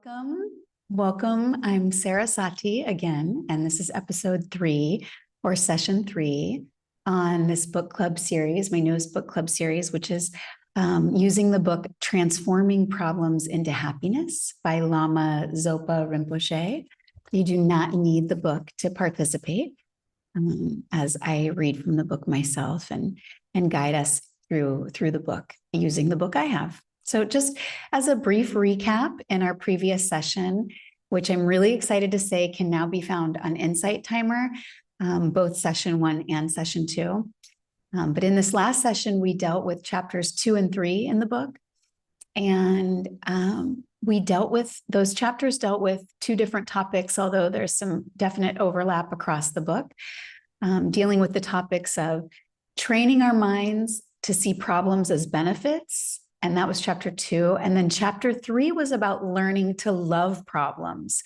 Welcome. Welcome. I'm Sarah Sati again, and this is episode 3 or session 3 on this book club series, my newest book club series, which is using the book Transforming Problems into Happiness by Lama Zopa Rinpoche. You do not need the book to participate, as I read from the book myself and guide us through the book using the book I have. So just as a brief recap, in our previous session, which I'm really excited to say can now be found on Insight Timer, both session 1 and session 2. But in this last session, we dealt with chapters 2 and 3 in the book. And those chapters dealt with 2 different topics, although there's some definite overlap across the book, dealing with the topics of training our minds to see problems as benefits. And that was chapter 2. And then chapter 3 was about learning to love problems.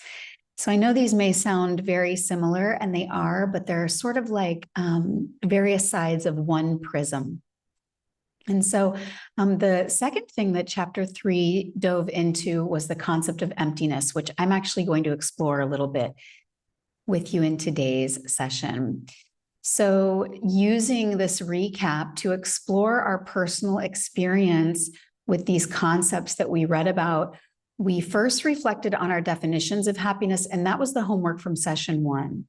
So I know these may sound very similar, and they are, but they're sort of like various sides of one prism. And so the second thing that chapter 3 dove into was the concept of emptiness, which I'm actually going to explore a little bit with you in today's session. So using this recap to explore our personal experience with these concepts that we read about, we first reflected on our definitions of happiness, and that was the homework from session 1.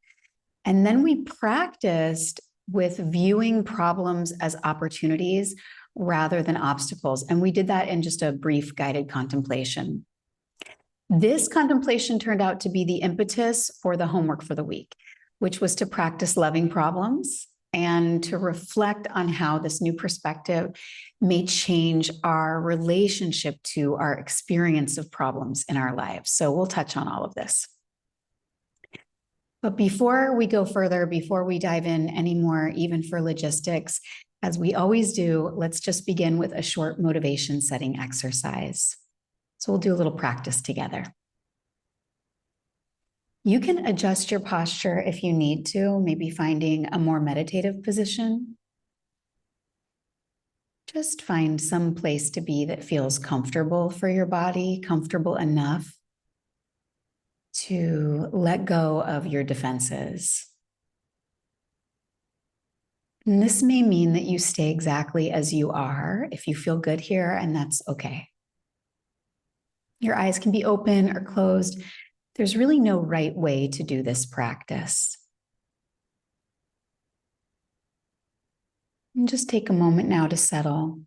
And then we practiced with viewing problems as opportunities rather than obstacles. And we did that in just a brief guided contemplation. This contemplation turned out to be the impetus for the homework for the week, which was to practice loving problems and to reflect on how this new perspective may change our relationship to our experience of problems in our lives. So we'll touch on all of this. But before we go further, before we dive in anymore, even for logistics, as we always do, let's just begin with a short motivation setting exercise. So we'll do a little practice together. You can adjust your posture if you need to, maybe finding a more meditative position. Just find some place to be that feels comfortable for your body, comfortable enough to let go of your defenses. And this may mean that you stay exactly as you are if you feel good here, and that's okay. Your eyes can be open or closed. There's really no right way to do this practice. And just take a moment now to settle.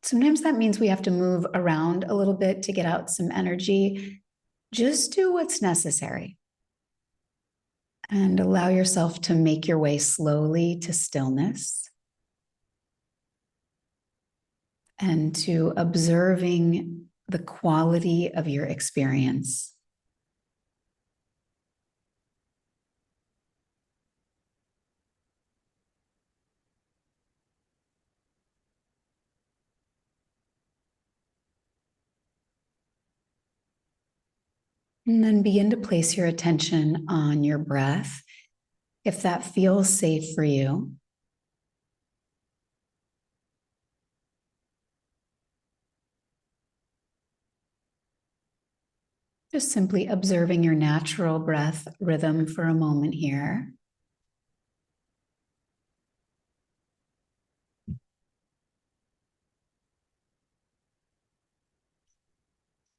Sometimes that means we have to move around a little bit to get out some energy. Just do what's necessary. And allow yourself to make your way slowly to stillness and to observing the quality of your experience. And then begin to place your attention on your breath, if that feels safe for you. Just simply observing your natural breath rhythm for a moment here.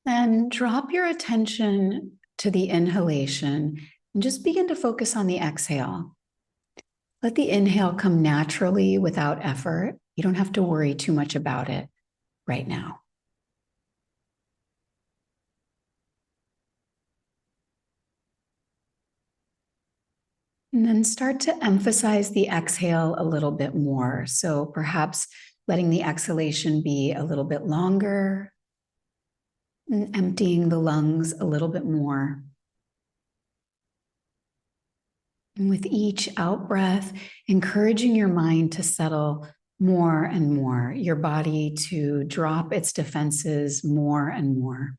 Then drop your attention to the inhalation and just begin to focus on the exhale. Let the inhale come naturally without effort. You don't have to worry too much about it right now. And then start to emphasize the exhale a little bit more. So perhaps letting the exhalation be a little bit longer and emptying the lungs a little bit more. And with each out breath, encouraging your mind to settle more and more, your body to drop its defenses more and more.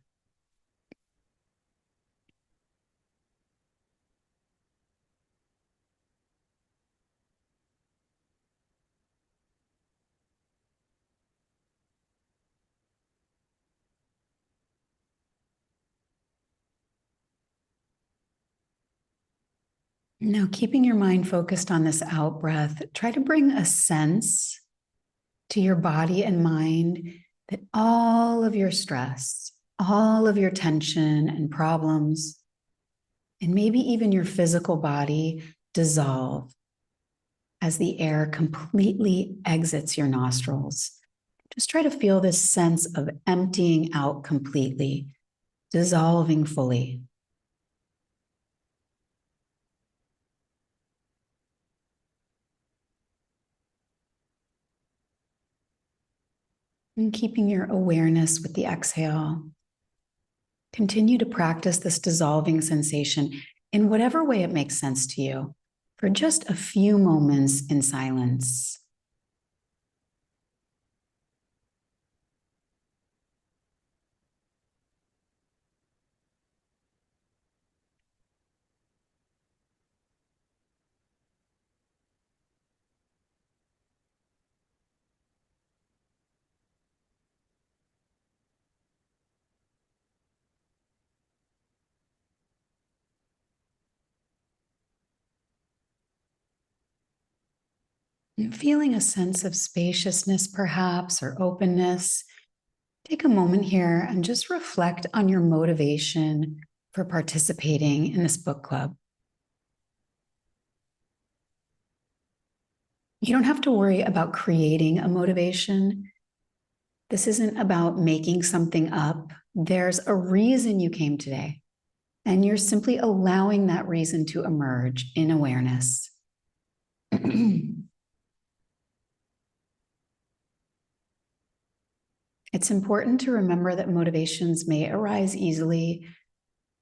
Now, keeping your mind focused on this out breath, try to bring a sense to your body and mind that all of your stress, all of your tension and problems, and maybe even your physical body dissolve as the air completely exits your nostrils. Just try to feel this sense of emptying out completely, dissolving fully. And keeping your awareness with the exhale. Continue to practice this dissolving sensation in whatever way it makes sense to you for just a few moments in silence. And feeling a sense of spaciousness, perhaps, or openness, take a moment here and just reflect on your motivation for participating in this book club. You don't have to worry about creating a motivation. This isn't about making something up. There's a reason you came today, and you're simply allowing that reason to emerge in awareness. It's important to remember that motivations may arise easily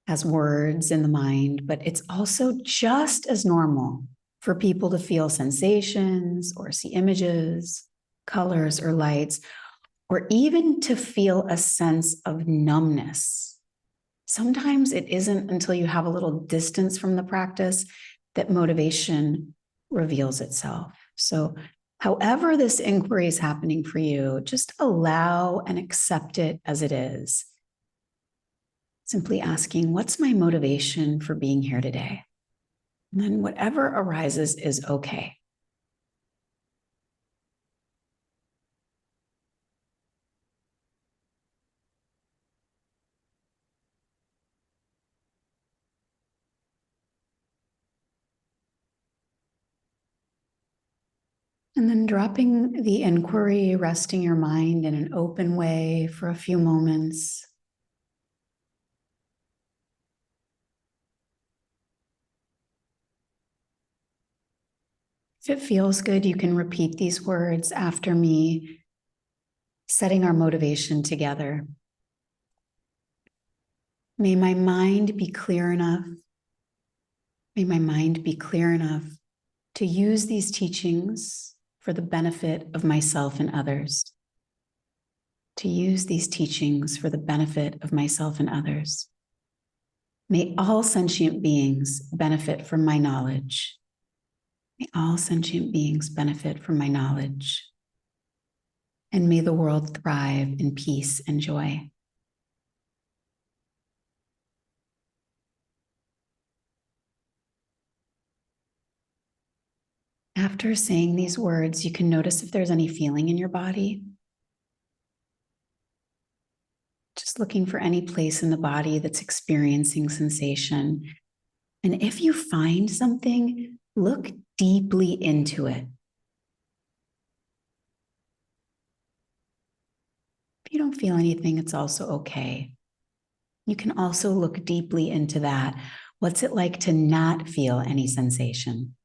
as words in the mind, but it's also just as normal for people to feel sensations or see images, colors, or lights, or even to feel a sense of numbness. Sometimes it isn't until you have a little distance from the practice that motivation reveals itself. So however this inquiry is happening for you, just allow and accept it as it is. Simply asking, what's my motivation for being here today? And then whatever arises is okay. And then dropping the inquiry, resting your mind in an open way for a few moments. If it feels good, you can repeat these words after me, setting our motivation together. May my mind be clear enough. May my mind be clear enough to use these teachings for the benefit of myself and others. To use these teachings for the benefit of myself and others. May all sentient beings benefit from my knowledge. May all sentient beings benefit from my knowledge. And may the world thrive in peace and joy. After saying these words, you can notice if there's any feeling in your body. Just looking for any place in the body that's experiencing sensation. And if you find something, look deeply into it. If you don't feel anything, it's also okay. You can also look deeply into that. What's it like to not feel any sensation?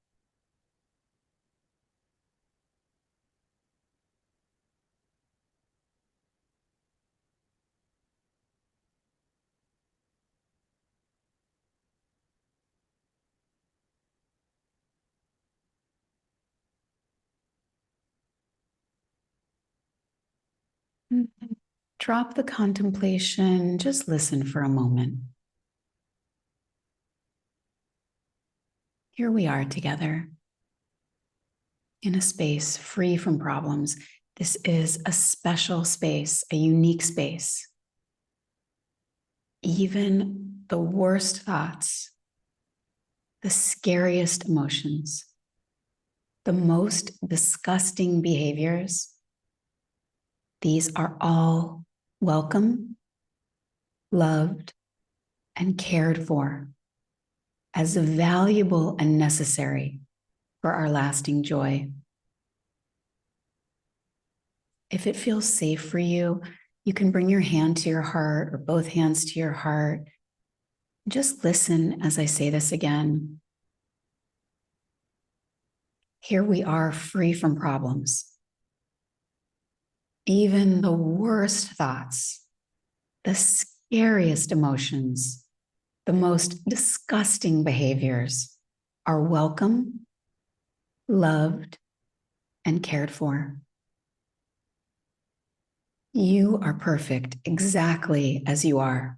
Drop the contemplation, just listen for a moment. Here we are together in a space free from problems. This is a special space, a unique space. Even the worst thoughts the scariest emotions, the most disgusting behaviors, these are all welcome, loved, and cared for as valuable and necessary for our lasting joy. If it feels safe for you, you can bring your hand to your heart or both hands to your heart. Just listen as I say this again. Here we are, free from problems. Even the worst thoughts, the scariest emotions, the most disgusting behaviors are welcome, loved, and cared for. You are perfect exactly as you are.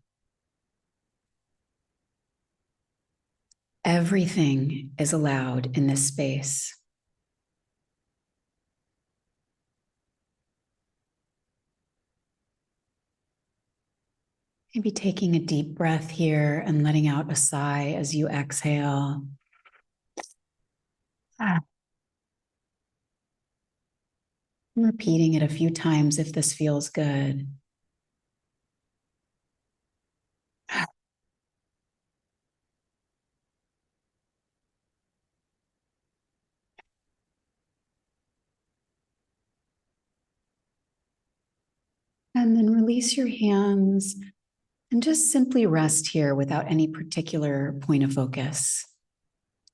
Everything is allowed in this space. Maybe taking a deep breath here and letting out a sigh as you exhale. And repeating it a few times if this feels good. And then release your hands and just simply rest here without any particular point of focus.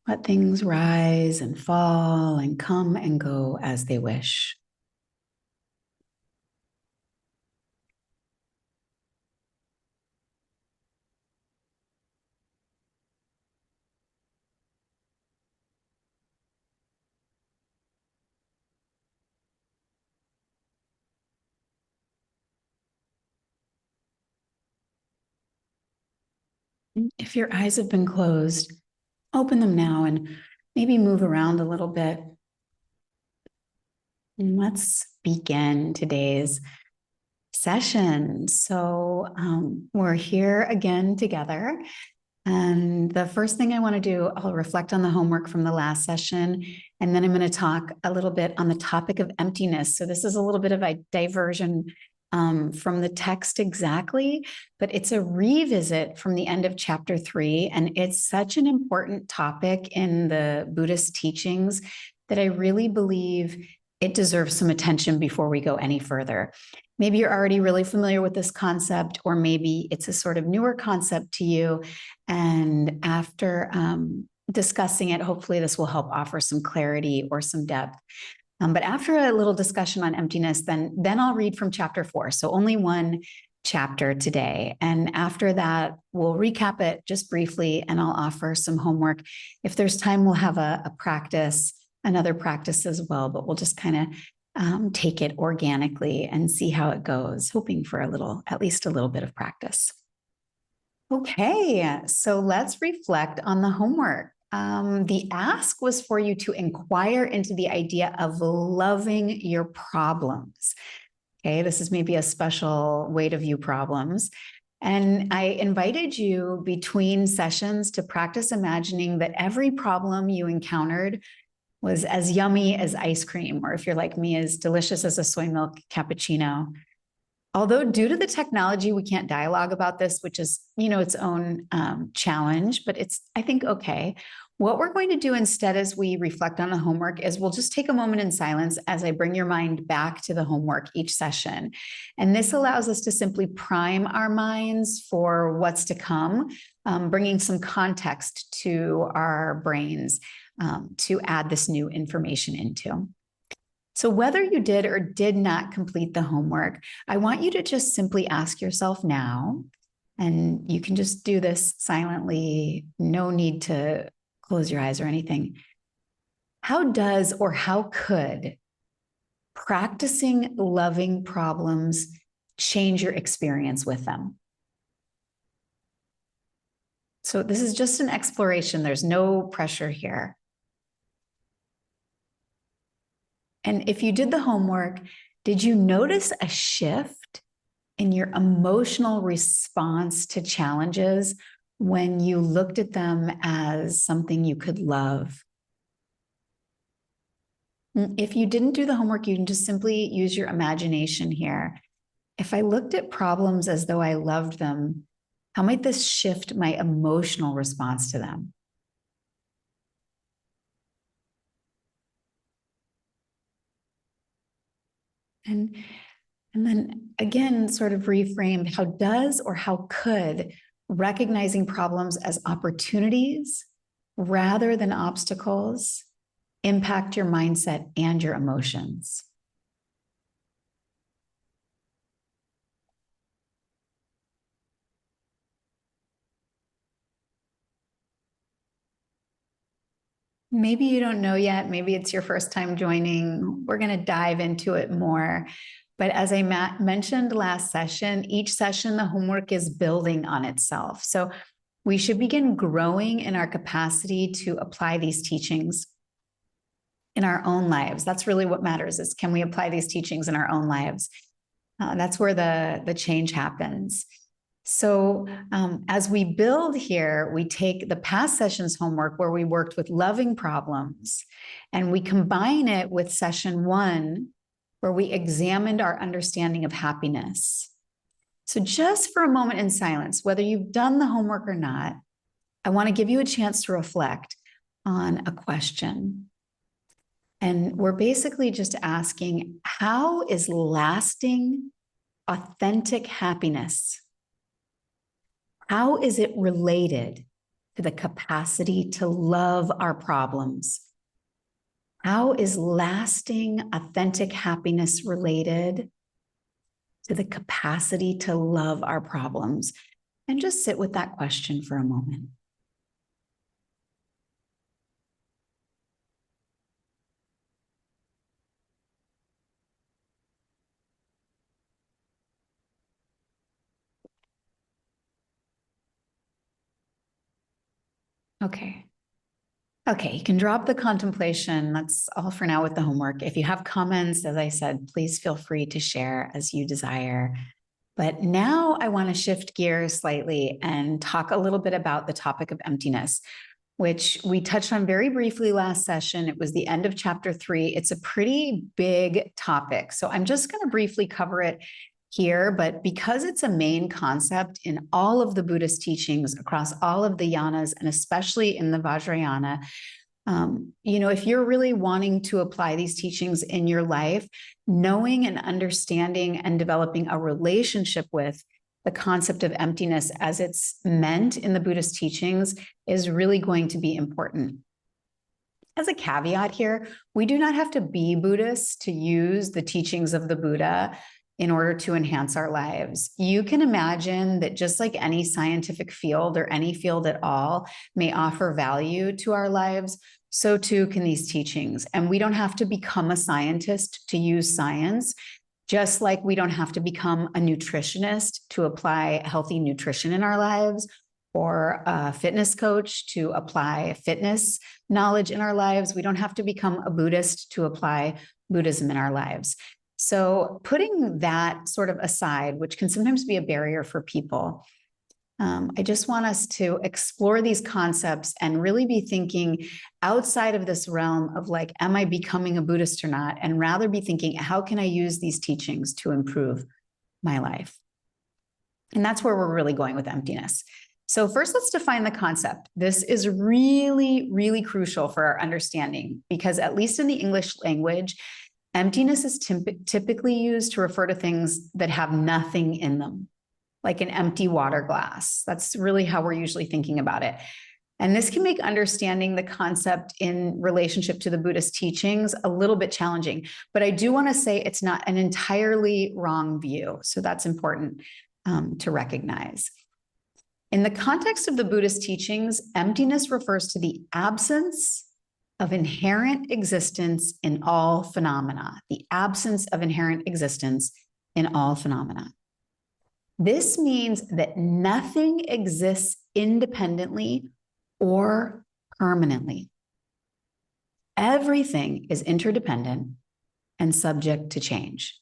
Let things rise and fall and come and go as they wish. If your eyes have been closed, open them now and maybe move around a little bit. And let's begin today's session. So we're here again together. And the first thing I want to do, I'll reflect on the homework from the last session, and then I'm going to talk a little bit on the topic of emptiness. So this is a little bit of a diversion from the text exactly, but it's a revisit from the end of chapter 3. And it's such an important topic in the Buddhist teachings that I really believe it deserves some attention before we go any further. Maybe you're already really familiar with this concept, or maybe it's a sort of newer concept to you. And after discussing it, hopefully this will help offer some clarity or some depth. But after a little discussion on emptiness, then I'll read from chapter 4. So only one chapter today. And after that, we'll recap it just briefly, and I'll offer some homework. If there's time, we'll have a practice, another practice as well, but we'll just kind of take it organically and see how it goes, hoping for at least a little bit of practice. Okay, so let's reflect on the homework. The ask was for you to inquire into the idea of loving your problems. Okay, this is maybe a special way to view problems. And I invited you between sessions to practice imagining that every problem you encountered was as yummy as ice cream, or if you're like me, as delicious as a soy milk cappuccino. Although due to the technology, we can't dialogue about this, which is, its own challenge, but it's, I think, okay. What we're going to do instead as we reflect on the homework is we'll just take a moment in silence as I bring your mind back to the homework each session. And this allows us to simply prime our minds for what's to come, bringing some context to our brains to add this new information into. So whether you did or did not complete the homework, I want you to just simply ask yourself now, and you can just do this silently, no need to close your eyes or anything. How does or how could practicing loving problems change your experience with them? So this is just an exploration. There's no pressure here. And if you did the homework, did you notice a shift in your emotional response to challenges when you looked at them as something you could love? If you didn't do the homework, you can just simply use your imagination here. If I looked at problems as though I loved them, how might this shift my emotional response to them? And then again, sort of reframed, how does or how could recognizing problems as opportunities rather than obstacles impact your mindset and your emotions? Maybe you don't know yet. Maybe it's your first time joining. We're going to dive into it more. But as I mentioned last session, each session, the homework is building on itself. So we should begin growing in our capacity to apply these teachings in our own lives. That's really what matters, is can we apply these teachings in our own lives? That's where the change happens. So as we build here, we take the past session's homework where we worked with loving problems, and we combine it with session 1, where we examined our understanding of happiness. So just for a moment in silence, whether you've done the homework or not, I want to give you a chance to reflect on a question. And we're basically just asking, how is lasting, authentic happiness, how is it related to the capacity to love our problems? How is lasting, authentic happiness related to the capacity to love our problems? And just sit with that question for a moment. Okay. Okay, you can drop the contemplation. That's all for now with the homework. If you have comments, as I said, please feel free to share as you desire. But now I want to shift gears slightly and talk a little bit about the topic of emptiness, which we touched on very briefly last session. It was the end of chapter 3. It's a pretty big topic. So I'm just going to briefly cover it here, but because it's a main concept in all of the Buddhist teachings across all of the yanas, and especially in the Vajrayana, if you're really wanting to apply these teachings in your life, knowing and understanding and developing a relationship with the concept of emptiness as it's meant in the Buddhist teachings is really going to be important. As a caveat here, we do not have to be Buddhists to use the teachings of the Buddha in order to enhance our lives. You can imagine that just like any scientific field or any field at all may offer value to our lives, so too can these teachings. And we don't have to become a scientist to use science, just like we don't have to become a nutritionist to apply healthy nutrition in our lives, or a fitness coach to apply fitness knowledge in our lives. We don't have to become a Buddhist to apply Buddhism in our lives. So putting that sort of aside, which can sometimes be a barrier for people, I just want us to explore these concepts and really be thinking outside of this realm of like, am I becoming a Buddhist or not? And rather be thinking, how can I use these teachings to improve my life? And that's where we're really going with emptiness. So first, let's define the concept. This is really, really crucial for our understanding, because at least in the English language, emptiness is typically used to refer to things that have nothing in them, like an empty water glass. That's really how we're usually thinking about it. And this can make understanding the concept in relationship to the Buddhist teachings a little bit challenging. But I do want to say it's not an entirely wrong view. So that's important to recognize. In the context of the Buddhist teachings, emptiness refers to the absence of inherent existence in all phenomena, the absence of inherent existence in all phenomena. This means that nothing exists independently or permanently. Everything is interdependent and subject to change.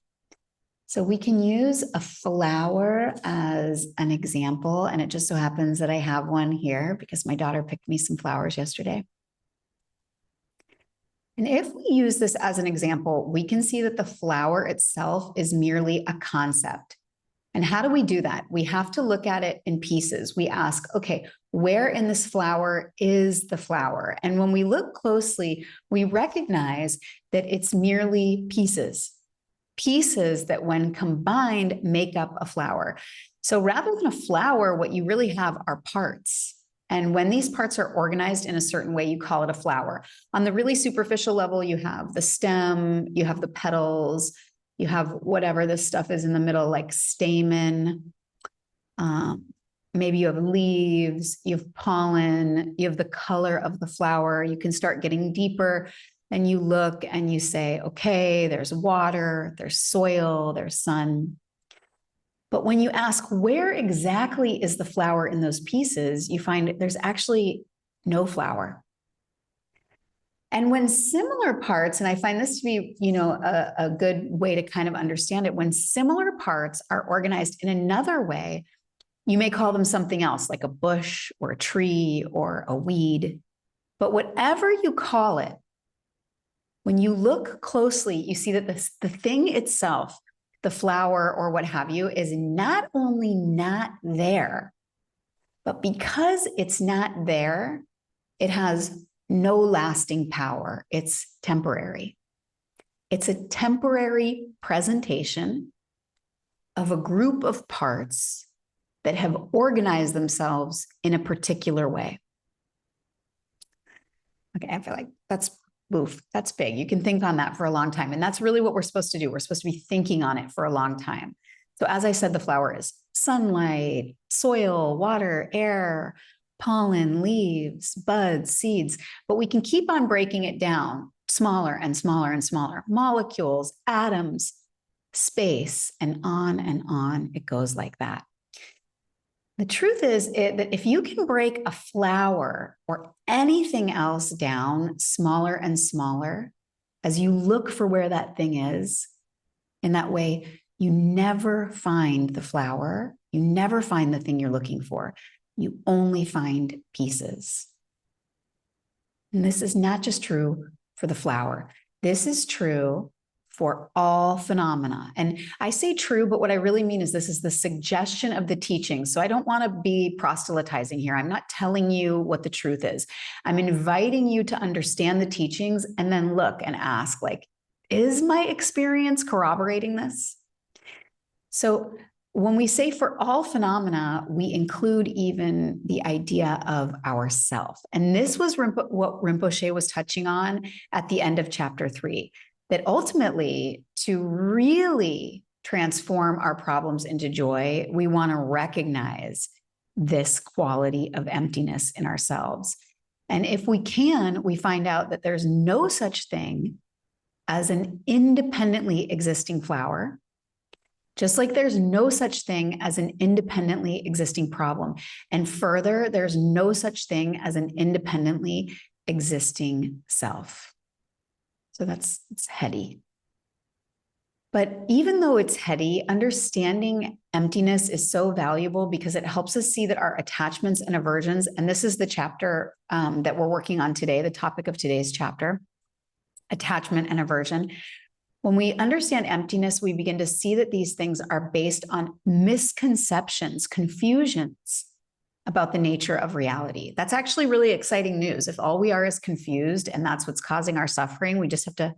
So we can use a flower as an example, and it just so happens that I have one here because my daughter picked me some flowers yesterday. And if we use this as an example, we can see that the flower itself is merely a concept. And how do we do that? We have to look at it in pieces. We ask, okay, where in this flower is the flower? And when we look closely, we recognize that it's merely pieces that when combined make up a flower. So rather than a flower, what you really have are parts. And when these parts are organized in a certain way, you call it a flower. On the really superficial level, you have the stem, you have the petals, you have whatever this stuff is in the middle, like stamen. Maybe you have leaves, you have pollen, you have the color of the flower. You can start getting deeper and you look and you say, okay, there's water, there's soil, there's sun. But when you ask where exactly is the flower in those pieces, you find there's actually no flower. And when similar parts, and I find this to be, a good way to kind of understand it, when similar parts are organized in another way, you may call them something else, like a bush or a tree or a weed. But whatever you call it, when you look closely, you see that the thing itself, the flower or what have you, is not only not there, but because it's not there, it has no lasting power. It's temporary. It's a temporary presentation of a group of parts that have organized themselves in a particular way. Okay, I feel like that's big. You can think on that for a long time. And that's really what we're supposed to do. We're supposed to be thinking on it for a long time. So as I said, the flower is sunlight, soil, water, air, pollen, leaves, buds, seeds, but we can keep on breaking it down smaller and smaller and smaller. Molecules, atoms, space, and on it goes like that. The truth is that if you can break a flower or anything else down smaller and smaller, as you look for where that thing is, in that way, you never find the flower. You never find the thing you're looking for. You only find pieces. And this is not just true for the flower. This is true for all phenomena. And I say true, but what I really mean is this is the suggestion of the teaching. So I don't want to be proselytizing here. I'm not telling you what the truth is. I'm inviting you to understand the teachings and then look and ask, like, is my experience corroborating this? So when we say for all phenomena, we include even the idea of ourself. And this was what Rinpoche was touching on at the end of chapter 3. That ultimately, to really transform our problems into joy, we want to recognize this quality of emptiness in ourselves. And if we can, we find out that there's no such thing as an independently existing flower, just like there's no such thing as an independently existing problem. And further, there's no such thing as an independently existing self. So it's heady. But even though it's heady, understanding emptiness is so valuable because it helps us see that our attachments and aversions, and this is the chapter that we're working on today, the topic of today's chapter, attachment and aversion. When we understand emptiness, we begin to see that these things are based on misconceptions, confusions about the nature of reality. That's actually really exciting news. If all we are is confused and that's what's causing our suffering, we just have to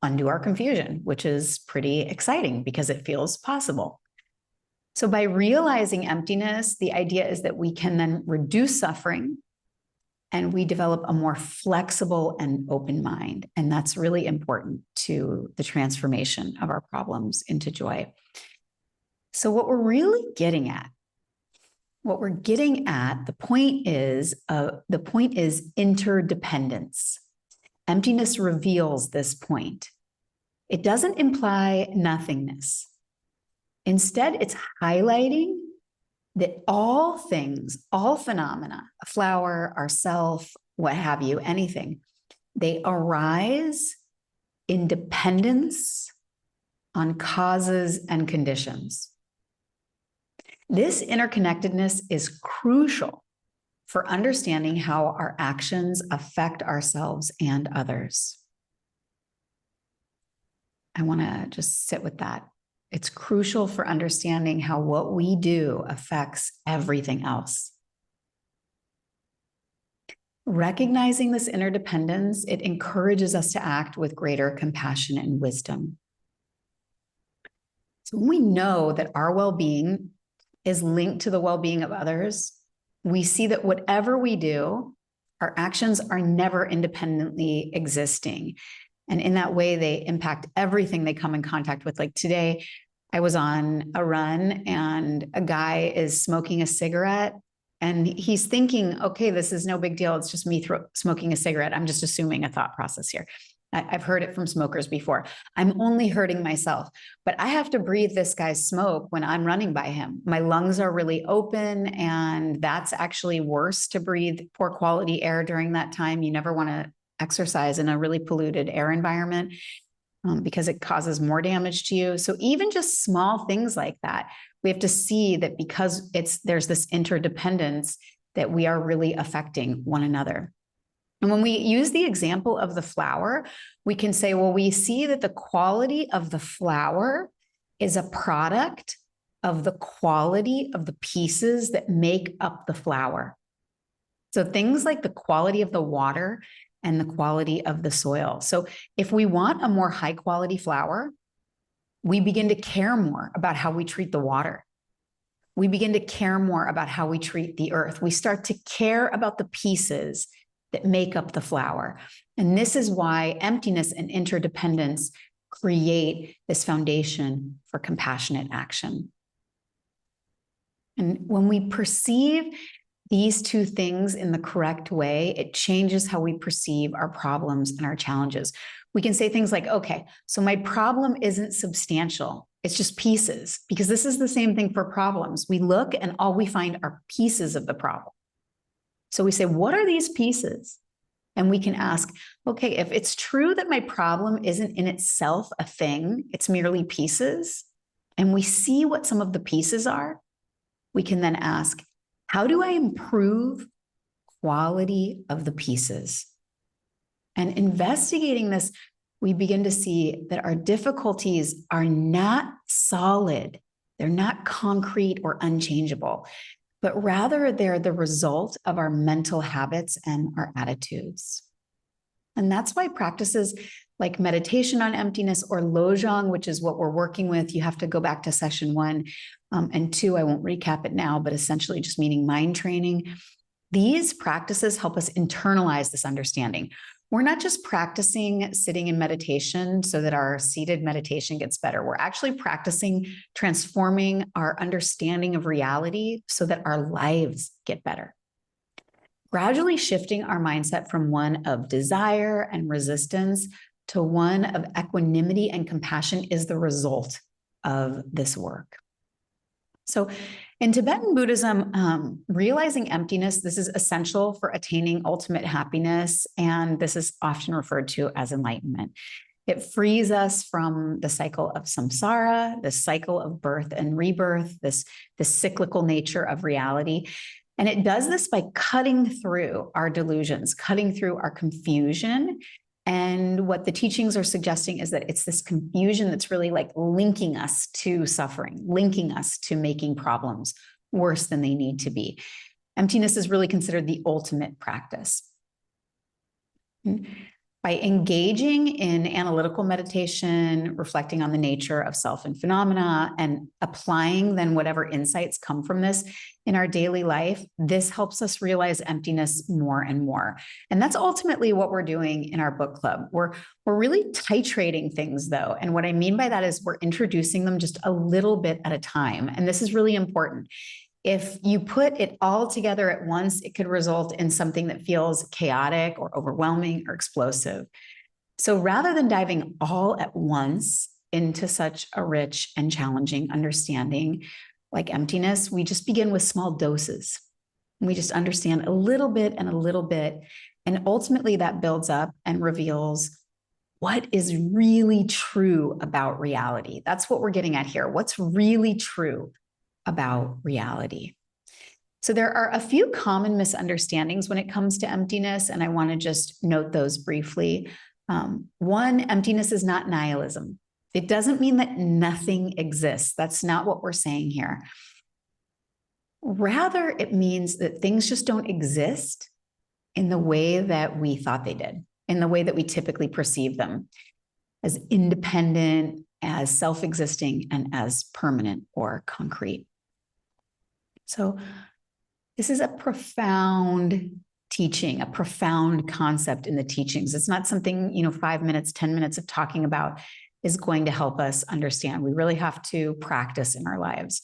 undo our confusion, which is pretty exciting because it feels possible. So by realizing emptiness, the idea is that we can then reduce suffering and we develop a more flexible and open mind. And that's really important to the transformation of our problems into joy. So what we're really getting at, the point is interdependence. Emptiness reveals this point. It doesn't imply nothingness. Instead, it's highlighting that all things, all phenomena, a flower, ourself, what have you, anything, they arise in dependence on causes and conditions. This interconnectedness is crucial for understanding how our actions affect ourselves and others. I want to just sit with that. It's crucial for understanding how what we do affects everything else. Recognizing this interdependence, it encourages us to act with greater compassion and wisdom. So when we know that our well-being is linked to the well-being of others, we see that whatever we do, our actions are never independently existing. And in that way, they impact everything they come in contact with. Like today, I was on a run and a guy is smoking a cigarette. And he's thinking, okay, this is no big deal. It's just me smoking a cigarette. I'm just assuming a thought process here. I've heard it from smokers before. I'm only hurting myself, but I have to breathe this guy's smoke when I'm running by him. My lungs are really open, and that's actually worse to breathe poor quality air during that time. You never want to exercise in a really polluted air environment because it causes more damage to you. So even just small things like that, we have to see that because there's this interdependence that we are really affecting one another. And when we use the example of the flower, we can say, well, we see that the quality of the flower is a product of the quality of the pieces that make up the flower. So things like the quality of the water and the quality of the soil. So if we want a more high quality flower, we begin to care more about how we treat the water. We begin to care more about how we treat the earth. We start to care about the pieces that make up the flower. And this is why emptiness and interdependence create this foundation for compassionate action. And when we perceive these two things in the correct way, it changes how we perceive our problems and our challenges. We can say things like, okay, so my problem isn't substantial. It's just pieces, because this is the same thing for problems. We look and all we find are pieces of the problem. So we say, what are these pieces? And we can ask, okay, if it's true that my problem isn't in itself a thing, it's merely pieces, and we see what some of the pieces are, we can then ask, how do I improve quality of the pieces? And investigating this, we begin to see that our difficulties are not solid. They're not concrete or unchangeable, but rather they're the result of our mental habits and our attitudes. And that's why practices like meditation on emptiness or Lojong, which is what we're working with, you have to go back to session 1 and 2. I won't recap it now, but essentially just meaning mind training. These practices help us internalize this understanding. We're not just practicing sitting in meditation so that our seated meditation gets better. We're actually practicing transforming our understanding of reality so that our lives get better. Gradually shifting our mindset from one of desire and resistance to one of equanimity and compassion is the result of this work. So in Tibetan Buddhism, realizing emptiness, this is essential for attaining ultimate happiness, and this is often referred to as enlightenment. It frees us from the cycle of samsara, the cycle of birth and rebirth, this cyclical nature of reality. And it does this by cutting through our delusions, cutting through our confusion. And what the teachings are suggesting is that it's this confusion that's really like linking us to suffering, linking us to making problems worse than they need to be. Emptiness is really considered the ultimate practice. By engaging in analytical meditation, reflecting on the nature of self and phenomena, and applying then whatever insights come from this in our daily life, this helps us realize emptiness more and more. And that's ultimately what we're doing in our book club. We're really titrating things though. And what I mean by that is we're introducing them just a little bit at a time. And this is really important. If you put it all together at once, it could result in something that feels chaotic or overwhelming or explosive. So rather than diving all at once into such a rich and challenging understanding like emptiness, we just begin with small doses. We just understand a little bit and a little bit. And ultimately that builds up and reveals what is really true about reality? That's what we're getting at here. What's really true about reality? So there are a few common misunderstandings when it comes to emptiness, and I want to just note those briefly. One, emptiness is not nihilism. It doesn't mean that nothing exists. That's not what we're saying here. Rather, it means that things just don't exist in the way that we thought they did, in the way that we typically perceive them as independent, as self-existing, and as permanent or concrete. So this is a profound teaching, a profound concept in the teachings. It's not something, 5 minutes, 10 minutes of talking about is going to help us understand. We really have to practice in our lives.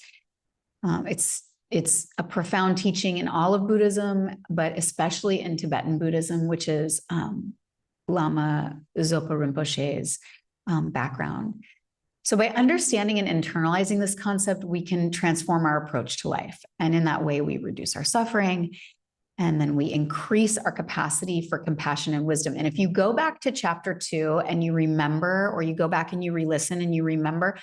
It's a profound teaching in all of Buddhism, but especially in Tibetan Buddhism, which is Lama Zopa Rinpoche's background. So by understanding and internalizing this concept, we can transform our approach to life. And in that way, we reduce our suffering, and then we increase our capacity for compassion and wisdom. And if you go back to chapter 2 and you remember, or you go back and you re-listen and you remember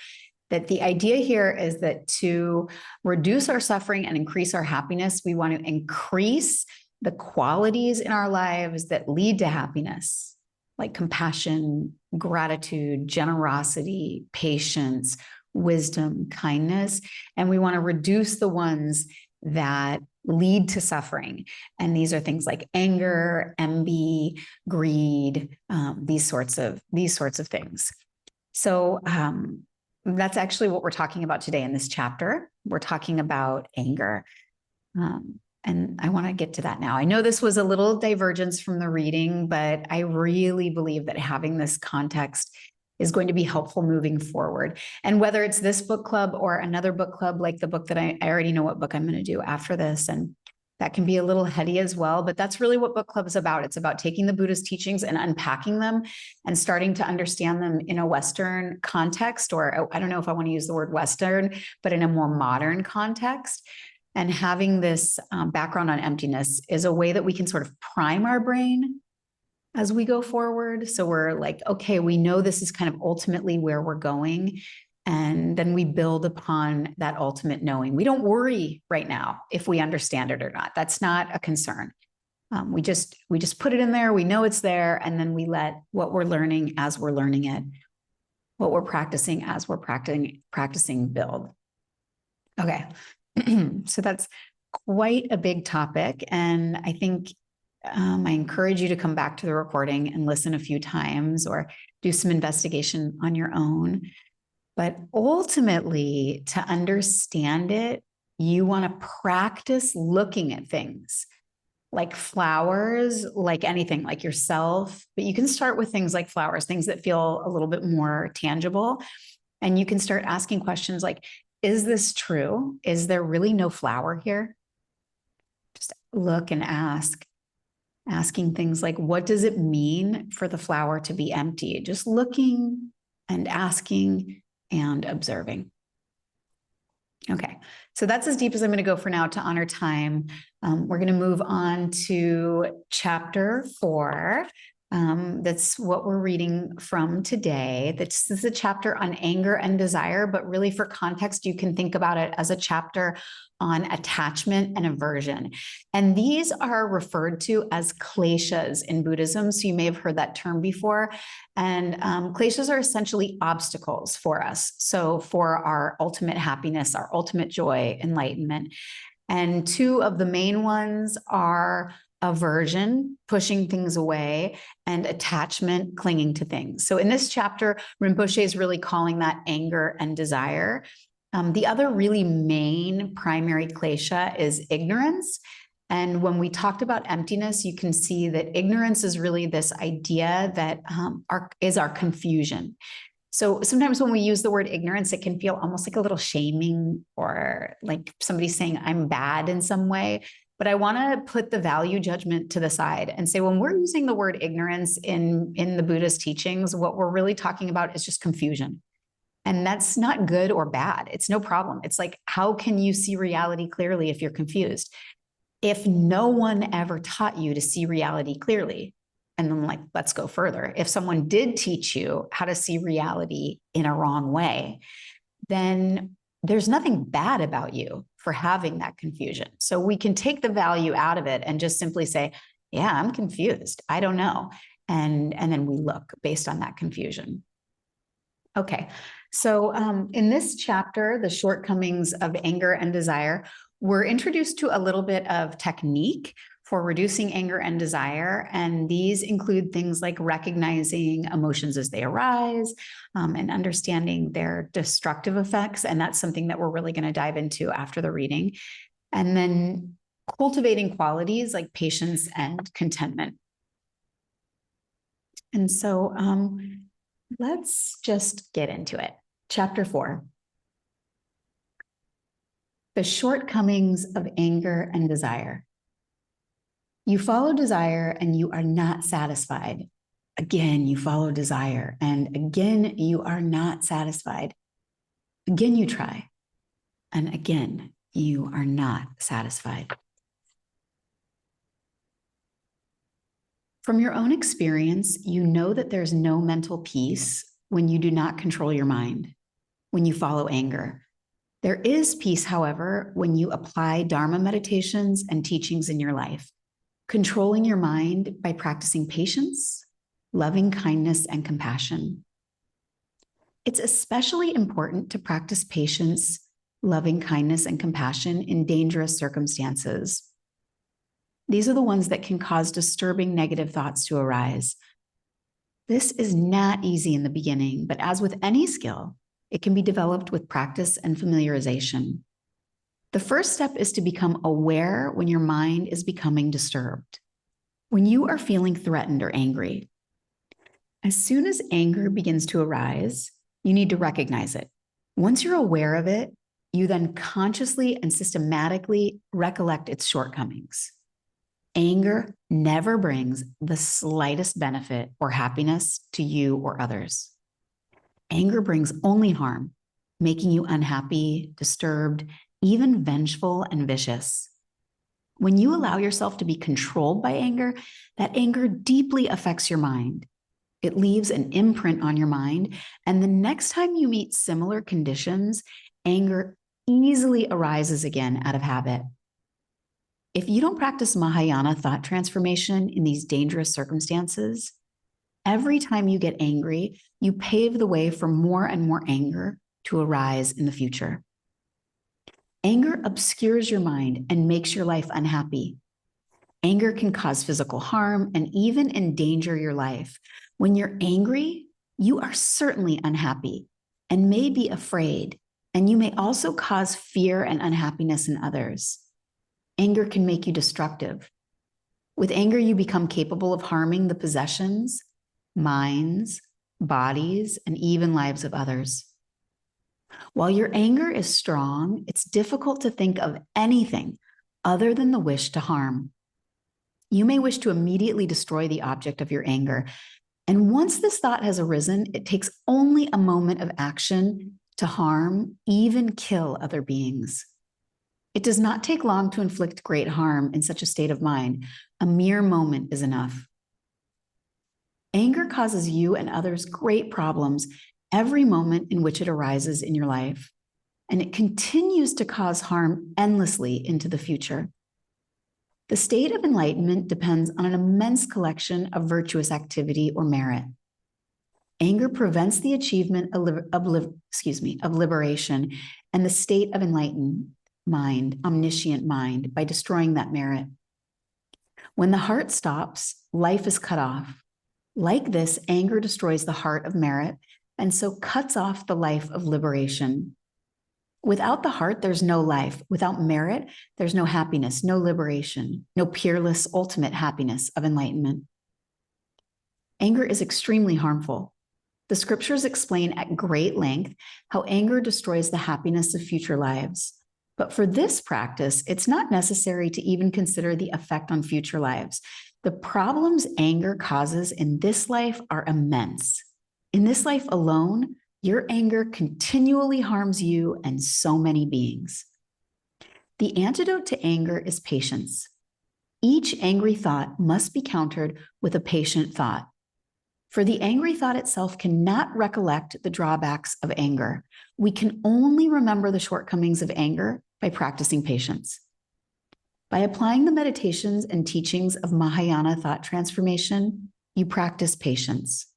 that the idea here is that to reduce our suffering and increase our happiness, we want to increase the qualities in our lives that lead to happiness, like compassion, gratitude, generosity, patience, wisdom, kindness. And we want to reduce the ones that lead to suffering. And these are things like anger, envy, greed, these sorts of things. So that's actually what we're talking about today in this chapter. We're talking about anger. And I want to get to that now. I know this was a little divergence from the reading, but I really believe that having this context is going to be helpful moving forward. And whether it's this book club or another book club, like the book that I already know what book I'm going to do after this, and that can be a little heady as well, but that's really what book club is about. It's about taking the Buddhist teachings and unpacking them and starting to understand them in a Western context, or I don't know if I want to use the word Western, but in a more modern context. And having this background on emptiness is a way that we can sort of prime our brain as we go forward. So we're like, okay, we know this is kind of ultimately where we're going. And then we build upon that ultimate knowing. We don't worry right now if we understand it or not. That's not a concern. We just put it in there. We know it's there. And then we let what we're learning as we're learning it, what we're practicing as we're practicing build. Okay. So that's quite a big topic. And I think I encourage you to come back to the recording and listen a few times or do some investigation on your own. But ultimately, to understand it, you want to practice looking at things like flowers, like anything, like yourself. But you can start with things like flowers, things that feel a little bit more tangible. And you can start asking questions like, is this true? Is there really no flower here? Just look and ask. Asking things like, what does it mean for the flower to be empty? Just looking and asking and observing. Okay, so that's as deep as I'm going to go for now to honor time. We're going to move on to chapter 4. That's what we're reading from today. This is a chapter on anger and desire, but really for context, you can think about it as a chapter on attachment and aversion. And these are referred to as kleshas in Buddhism. So you may have heard that term before. And kleshas are essentially obstacles for us. So for our ultimate happiness, our ultimate joy, enlightenment. And two of the main ones are aversion, pushing things away, and attachment, clinging to things. So in this chapter, Rinpoche is really calling that anger and desire. The other really main primary klesha is ignorance. And when we talked about emptiness, you can see that ignorance is really this idea that is our confusion. So sometimes when we use the word ignorance, it can feel almost like a little shaming or like somebody saying I'm bad in some way. But I want to put the value judgment to the side and say, when we're using the word ignorance in the Buddhist teachings, what we're really talking about is just confusion. And that's not good or bad. It's no problem. It's like, how can you see reality clearly if you're confused? If no one ever taught you to see reality clearly, And then like, let's go further. If someone did teach you how to see reality in a wrong way, then there's nothing bad about you for having that confusion. So we can take the value out of it and just simply say, yeah, I'm confused. I don't know. And then we look based on that confusion. Okay, so in this chapter, the shortcomings of anger and desire, we're introduced to a little bit of technique for reducing anger and desire. And these include things like recognizing emotions as they arise, and understanding their destructive effects. And that's something that we're really going to dive into after the reading. And then cultivating qualities like patience and contentment. And so let's just get into it. Chapter 4. The shortcomings of anger and desire. You follow desire and you are not satisfied. Again, you follow desire and again, you are not satisfied. Again, you try. And again, you are not satisfied. From your own experience, you know that there's no mental peace when you do not control your mind, when you follow anger. There is peace, however, when you apply Dharma meditations and teachings in your life, controlling your mind by practicing patience, loving kindness, and compassion. It's especially important to practice patience, loving kindness, and compassion in dangerous circumstances. These are the ones that can cause disturbing negative thoughts to arise. This is not easy in the beginning, but as with any skill, it can be developed with practice and familiarization. The first step is to become aware when your mind is becoming disturbed, when you are feeling threatened or angry. As soon as anger begins to arise, you need to recognize it. Once you're aware of it, you then consciously and systematically recollect its shortcomings. Anger never brings the slightest benefit or happiness to you or others. Anger brings only harm, making you unhappy, disturbed, even vengeful and vicious. When you allow yourself to be controlled by anger, that anger deeply affects your mind. It leaves an imprint on your mind, and the next time you meet similar conditions, anger easily arises again out of habit. If you don't practice Mahayana thought transformation in these dangerous circumstances, every time you get angry, you pave the way for more and more anger to arise in the future. Anger obscures your mind and makes your life unhappy. Anger can cause physical harm and even endanger your life. When you're angry, you are certainly unhappy and may be afraid, and you may also cause fear and unhappiness in others. Anger can make you destructive. With anger, you become capable of harming the possessions, minds, bodies, and even lives of others. While your anger is strong, it's difficult to think of anything other than the wish to harm. You may wish to immediately destroy the object of your anger. And once this thought has arisen, it takes only a moment of action to harm, even kill other beings. It does not take long to inflict great harm in such a state of mind. A mere moment is enough. Anger causes you and others great problems every moment in which it arises in your life, and it continues to cause harm endlessly into the future. The state of enlightenment depends on an immense collection of virtuous activity or merit. Anger prevents the achievement of liberation and the state of enlightened mind, omniscient mind, by destroying that merit. When the heart stops, life is cut off. Like this, anger destroys the heart of merit and so cuts off the life of liberation. Without the heart, there's no life. Without merit, there's no happiness, no liberation, no peerless ultimate happiness of enlightenment. Anger is extremely harmful. The scriptures explain at great length how anger destroys the happiness of future lives. But for this practice, it's not necessary to even consider the effect on future lives. The problems anger causes in this life are immense. In this life alone, your anger continually harms you and so many beings. The antidote to anger is patience. Each angry thought must be countered with a patient thought. For the angry thought itself cannot recollect the drawbacks of anger. We can only remember the shortcomings of anger by practicing patience. By applying the meditations and teachings of Mahayana thought transformation, you practice patience.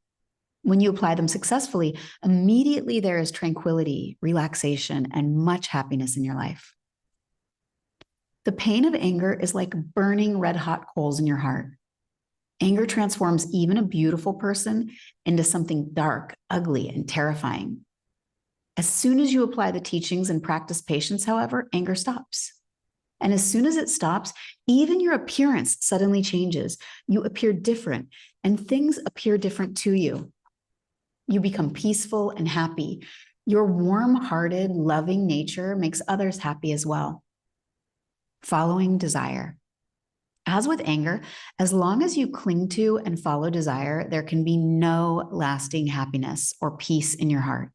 When you apply them successfully, immediately there is tranquility, relaxation, and much happiness in your life. The pain of anger is like burning red-hot coals in your heart. Anger transforms even a beautiful person into something dark, ugly, and terrifying. As soon as you apply the teachings and practice patience, however, anger stops. And as soon as it stops, even your appearance suddenly changes. You appear different, and things appear different to you. You become peaceful and happy. Your warm-hearted, loving nature makes others happy as well. Following desire. As with anger, as long as you cling to and follow desire, there can be no lasting happiness or peace in your heart.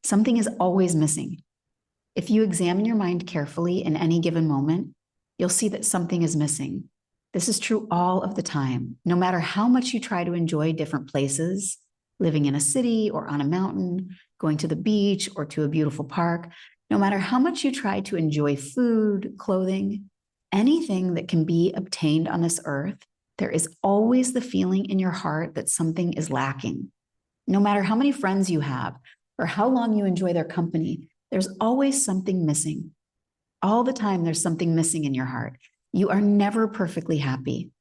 Something is always missing. If you examine your mind carefully in any given moment, you'll see that something is missing. This is true all of the time. No matter how much you try to enjoy different places, living in a city or on a mountain, going to the beach or to a beautiful park, no matter how much you try to enjoy food, clothing, anything that can be obtained on this earth, there is always the feeling in your heart that something is lacking. No matter how many friends you have or how long you enjoy their company, there's always something missing. All the time, there's something missing in your heart. You are never perfectly happy.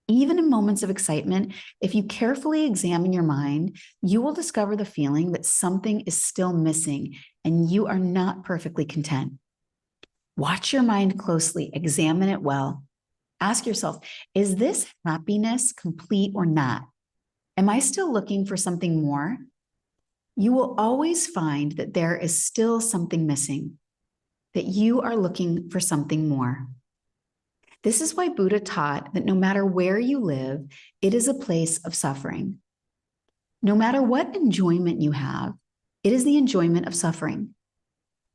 Even in moments of excitement, if you carefully examine your mind, you will discover the feeling that something is still missing and you are not perfectly content. Watch your mind closely, examine it well. Ask yourself, is this happiness complete or not? Am I still looking for something more? You will always find that there is still something missing, that you are looking for something more. This is why Buddha taught that no matter where you live, it is a place of suffering. No matter what enjoyment you have, it is the enjoyment of suffering.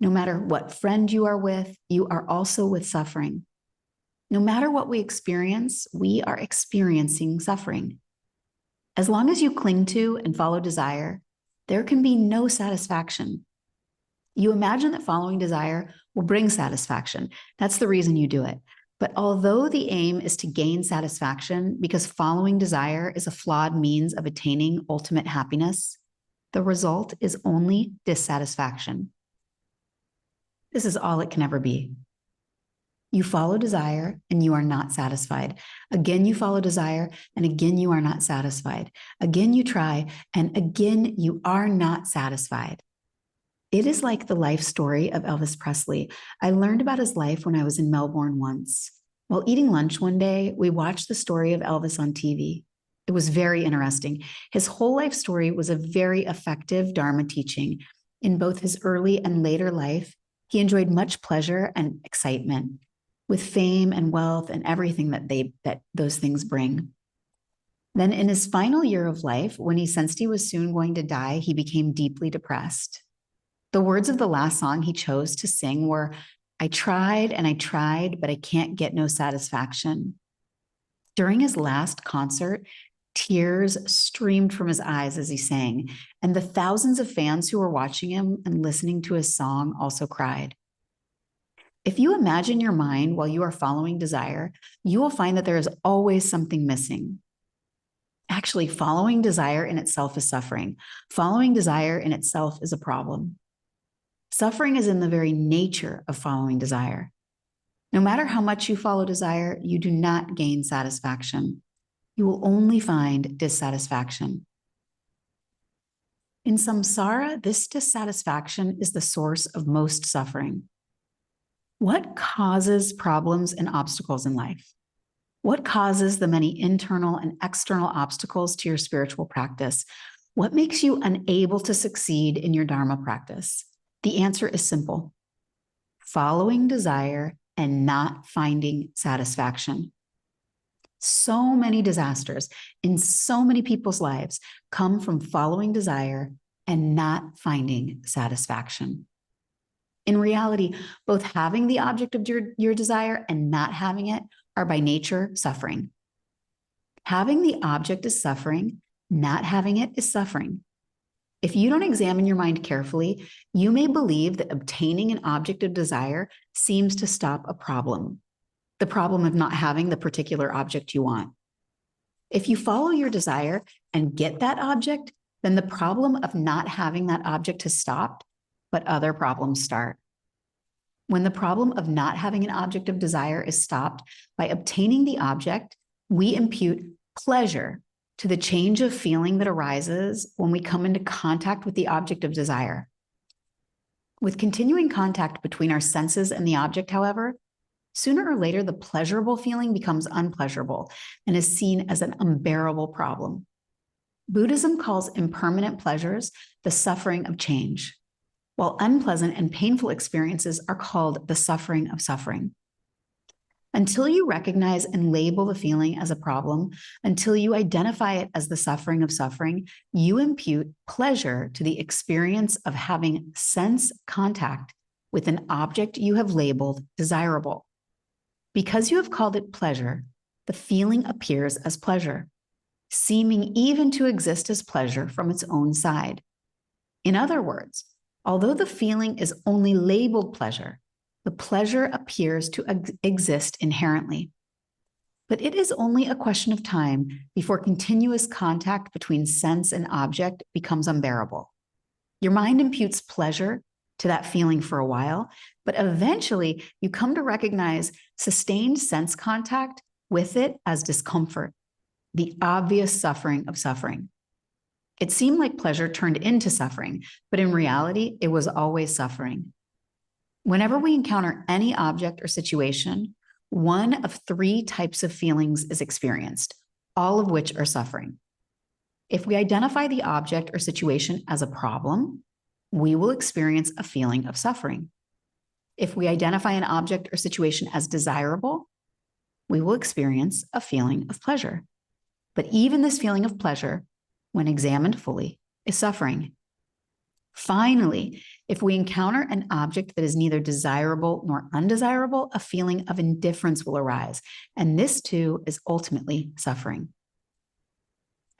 No matter what friend you are with, you are also with suffering. No matter what we experience, we are experiencing suffering. As long as you cling to and follow desire, there can be no satisfaction. You imagine that following desire will bring satisfaction. That's the reason you do it. But although the aim is to gain satisfaction, because following desire is a flawed means of attaining ultimate happiness, the result is only dissatisfaction. This is all it can ever be. You follow desire and you are not satisfied. Again, you follow desire and again, you are not satisfied. Again, you try and again, you are not satisfied. It is like the life story of Elvis Presley. I learned about his life when I was in Melbourne once. While eating lunch one day, we watched the story of Elvis on TV. It was very interesting. His whole life story was a very effective Dharma teaching. In both his early and later life, he enjoyed much pleasure and excitement with fame and wealth and everything that those things bring. Then in his final year of life, when he sensed he was soon going to die, he became deeply depressed. The words of the last song he chose to sing were, "I tried and I tried, but I can't get no satisfaction." During his last concert, tears streamed from his eyes as he sang, and the thousands of fans who were watching him and listening to his song also cried. If you imagine your mind while you are following desire, you will find that there is always something missing. Actually, following desire in itself is suffering. Following desire in itself is a problem. Suffering is in the very nature of following desire. No matter how much you follow desire, you do not gain satisfaction. You will only find dissatisfaction. In samsara, this dissatisfaction is the source of most suffering. What causes problems and obstacles in life? What causes the many internal and external obstacles to your spiritual practice? What makes you unable to succeed in your Dharma practice? The answer is simple: following desire and not finding satisfaction. So many disasters in so many people's lives come from following desire and not finding satisfaction. In reality, both having the object of your desire and not having it are by nature suffering. Having the object is suffering, not having it is suffering. If you don't examine your mind carefully, you may believe that obtaining an object of desire seems to stop a problem, the problem of not having the particular object you want. If you follow your desire and get that object, then the problem of not having that object has stopped, but other problems start. When the problem of not having an object of desire is stopped by obtaining the object, we impute pleasure to the change of feeling that arises when we come into contact with the object of desire. With continuing contact between our senses and the object, however, sooner or later, the pleasurable feeling becomes unpleasurable and is seen as an unbearable problem. Buddhism calls impermanent pleasures the suffering of change, while unpleasant and painful experiences are called the suffering of suffering. Until you recognize and label the feeling as a problem, until you identify it as the suffering of suffering, you impute pleasure to the experience of having sense contact with an object you have labeled desirable. Because you have called it pleasure, the feeling appears as pleasure, seeming even to exist as pleasure from its own side. In other words, although the feeling is only labeled pleasure, the pleasure appears to exist inherently. But it is only a question of time before continuous contact between sense and object becomes unbearable. Your mind imputes pleasure to that feeling for a while, but eventually you come to recognize sustained sense contact with it as discomfort, the obvious suffering of suffering. It seemed like pleasure turned into suffering, but in reality, it was always suffering. Whenever we encounter any object or situation, one of three types of feelings is experienced, all of which are suffering. If we identify the object or situation as a problem, we will experience a feeling of suffering. If we identify an object or situation as desirable, we will experience a feeling of pleasure. But even this feeling of pleasure, when examined fully, is suffering. Finally, if we encounter an object that is neither desirable nor undesirable, a feeling of indifference will arise, and this too is ultimately suffering.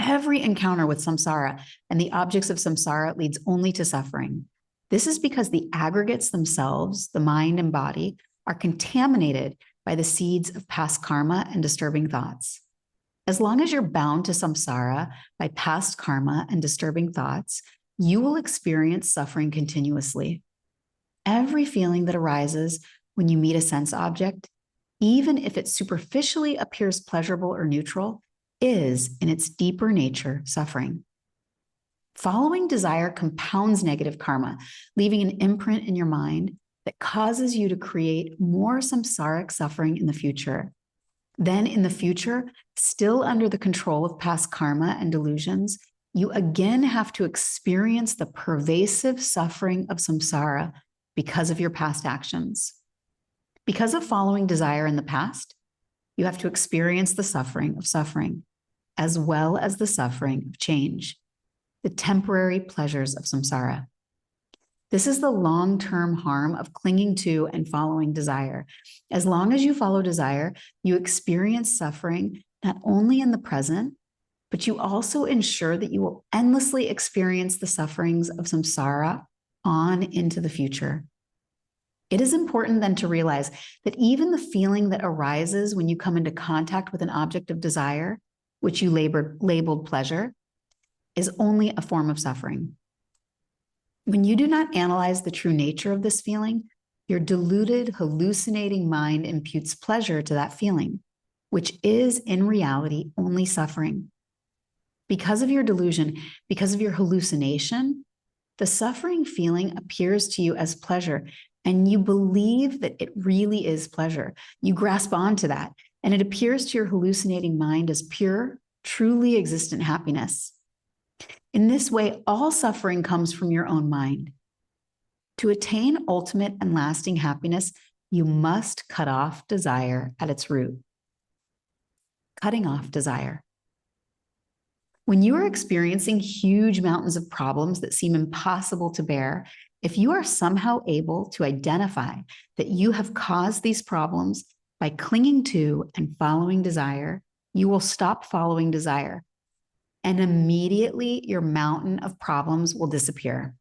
Every encounter with samsara and the objects of samsara leads only to suffering. This is because the aggregates themselves, the mind and body, are contaminated by the seeds of past karma and disturbing thoughts. As long as you're bound to samsara by past karma and disturbing thoughts, you will experience suffering continuously. Every feeling that arises when you meet a sense object, even if it superficially appears pleasurable or neutral, is in its deeper nature suffering. Following desire compounds negative karma, leaving an imprint in your mind that causes you to create more samsaric suffering in the future. Then in the future, still under the control of past karma and delusions, you again have to experience the pervasive suffering of samsara because of your past actions. Because of following desire in the past, you have to experience the suffering of suffering, as well as the suffering of change, the temporary pleasures of samsara. This is the long-term harm of clinging to and following desire. As long as you follow desire, you experience suffering not only in the present, but you also ensure that you will endlessly experience the sufferings of samsara on into the future. It is important then to realize that even the feeling that arises when you come into contact with an object of desire, which you labeled pleasure, is only a form of suffering. When you do not analyze the true nature of this feeling, your deluded, hallucinating mind imputes pleasure to that feeling, which is in reality only suffering. Because of your delusion, because of your hallucination, the suffering feeling appears to you as pleasure, and you believe that it really is pleasure. You grasp onto that, and it appears to your hallucinating mind as pure, truly existent happiness. In this way, all suffering comes from your own mind. To attain ultimate and lasting happiness, you must cut off desire at its root. Cutting off desire. When you are experiencing huge mountains of problems that seem impossible to bear, If you are somehow able to identify that you have caused these problems by clinging to and following desire, you will stop following desire. And immediately your mountain of problems will disappear.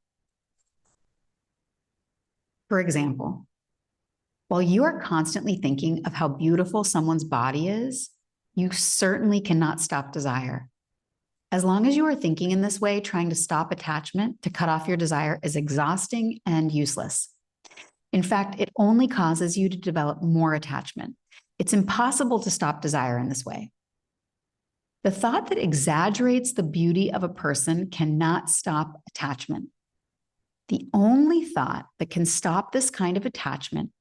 For example, while you are constantly thinking of how beautiful someone's body is, you certainly cannot stop desire. As long as you are thinking in this way, trying to stop attachment to cut off your desire is exhausting and useless. In fact, it only causes you to develop more attachment. It's impossible to stop desire in this way. The thought that exaggerates the beauty of a person cannot stop attachment. The only thought that can stop this kind of attachment